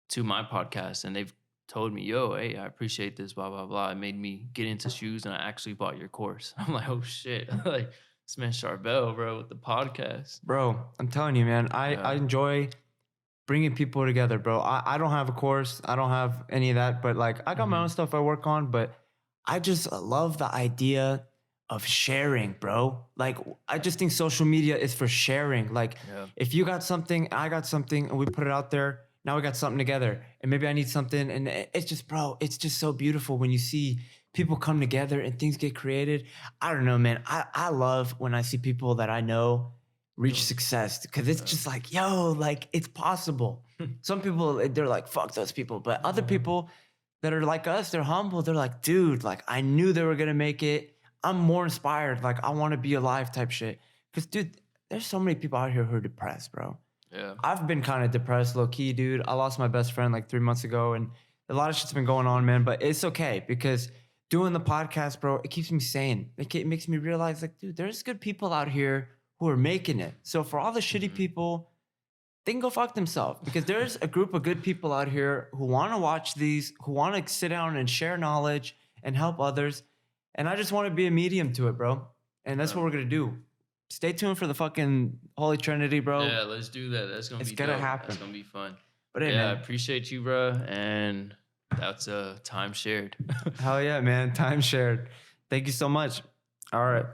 Speaker 2: to my podcast and they've told me, yo, hey, I appreciate this, blah, blah, blah. It made me get into shoes and I actually bought your course. I'm like, oh shit. Like this man Charbel, bro, with the podcast.
Speaker 1: Bro, I'm telling you, man, I enjoy bringing people together, bro. I don't have a course. I don't have any of that, but like I got my own stuff I work on, but I just love the idea of sharing, bro. Like I just think social media is for sharing. Like if you got something, I got something, and we put it out there, now we got something together, and maybe I need something. And it's just, bro, it's just so beautiful when you see people come together and things get created. I don't know, man. I love when I see people that I know reach success, because it's just like, yo, like it's possible. Some people, they're like, fuck those people. But other people, that are like us. They're humble. They're like, dude, like I knew they were gonna make it. I'm more inspired. Like I want to be alive type shit. Cause dude, there's so many people out here who are depressed, bro.
Speaker 2: Yeah.
Speaker 1: I've been kind of depressed, low key, dude. I lost my best friend like 3 months ago, and a lot of shit's been going on, man. But it's okay because doing the podcast, bro, it keeps me sane. It makes me realize, like, dude, there's good people out here who are making it. So for all the shitty people, they can go fuck themselves because there's a group of good people out here who want to watch these, who want to sit down and share knowledge and help others. And I just want to be a medium to it, bro. And that's what we're gonna do. Stay tuned for the fucking Holy Trinity, bro.
Speaker 2: Yeah, let's do that. That's gonna
Speaker 1: It's
Speaker 2: be
Speaker 1: gonna
Speaker 2: dope.
Speaker 1: happen.
Speaker 2: That's gonna be fun.
Speaker 1: But hey,
Speaker 2: yeah, I
Speaker 1: man.
Speaker 2: appreciate you, bro. And that's time shared.
Speaker 1: Hell yeah, man. Time shared. Thank you so much. All right.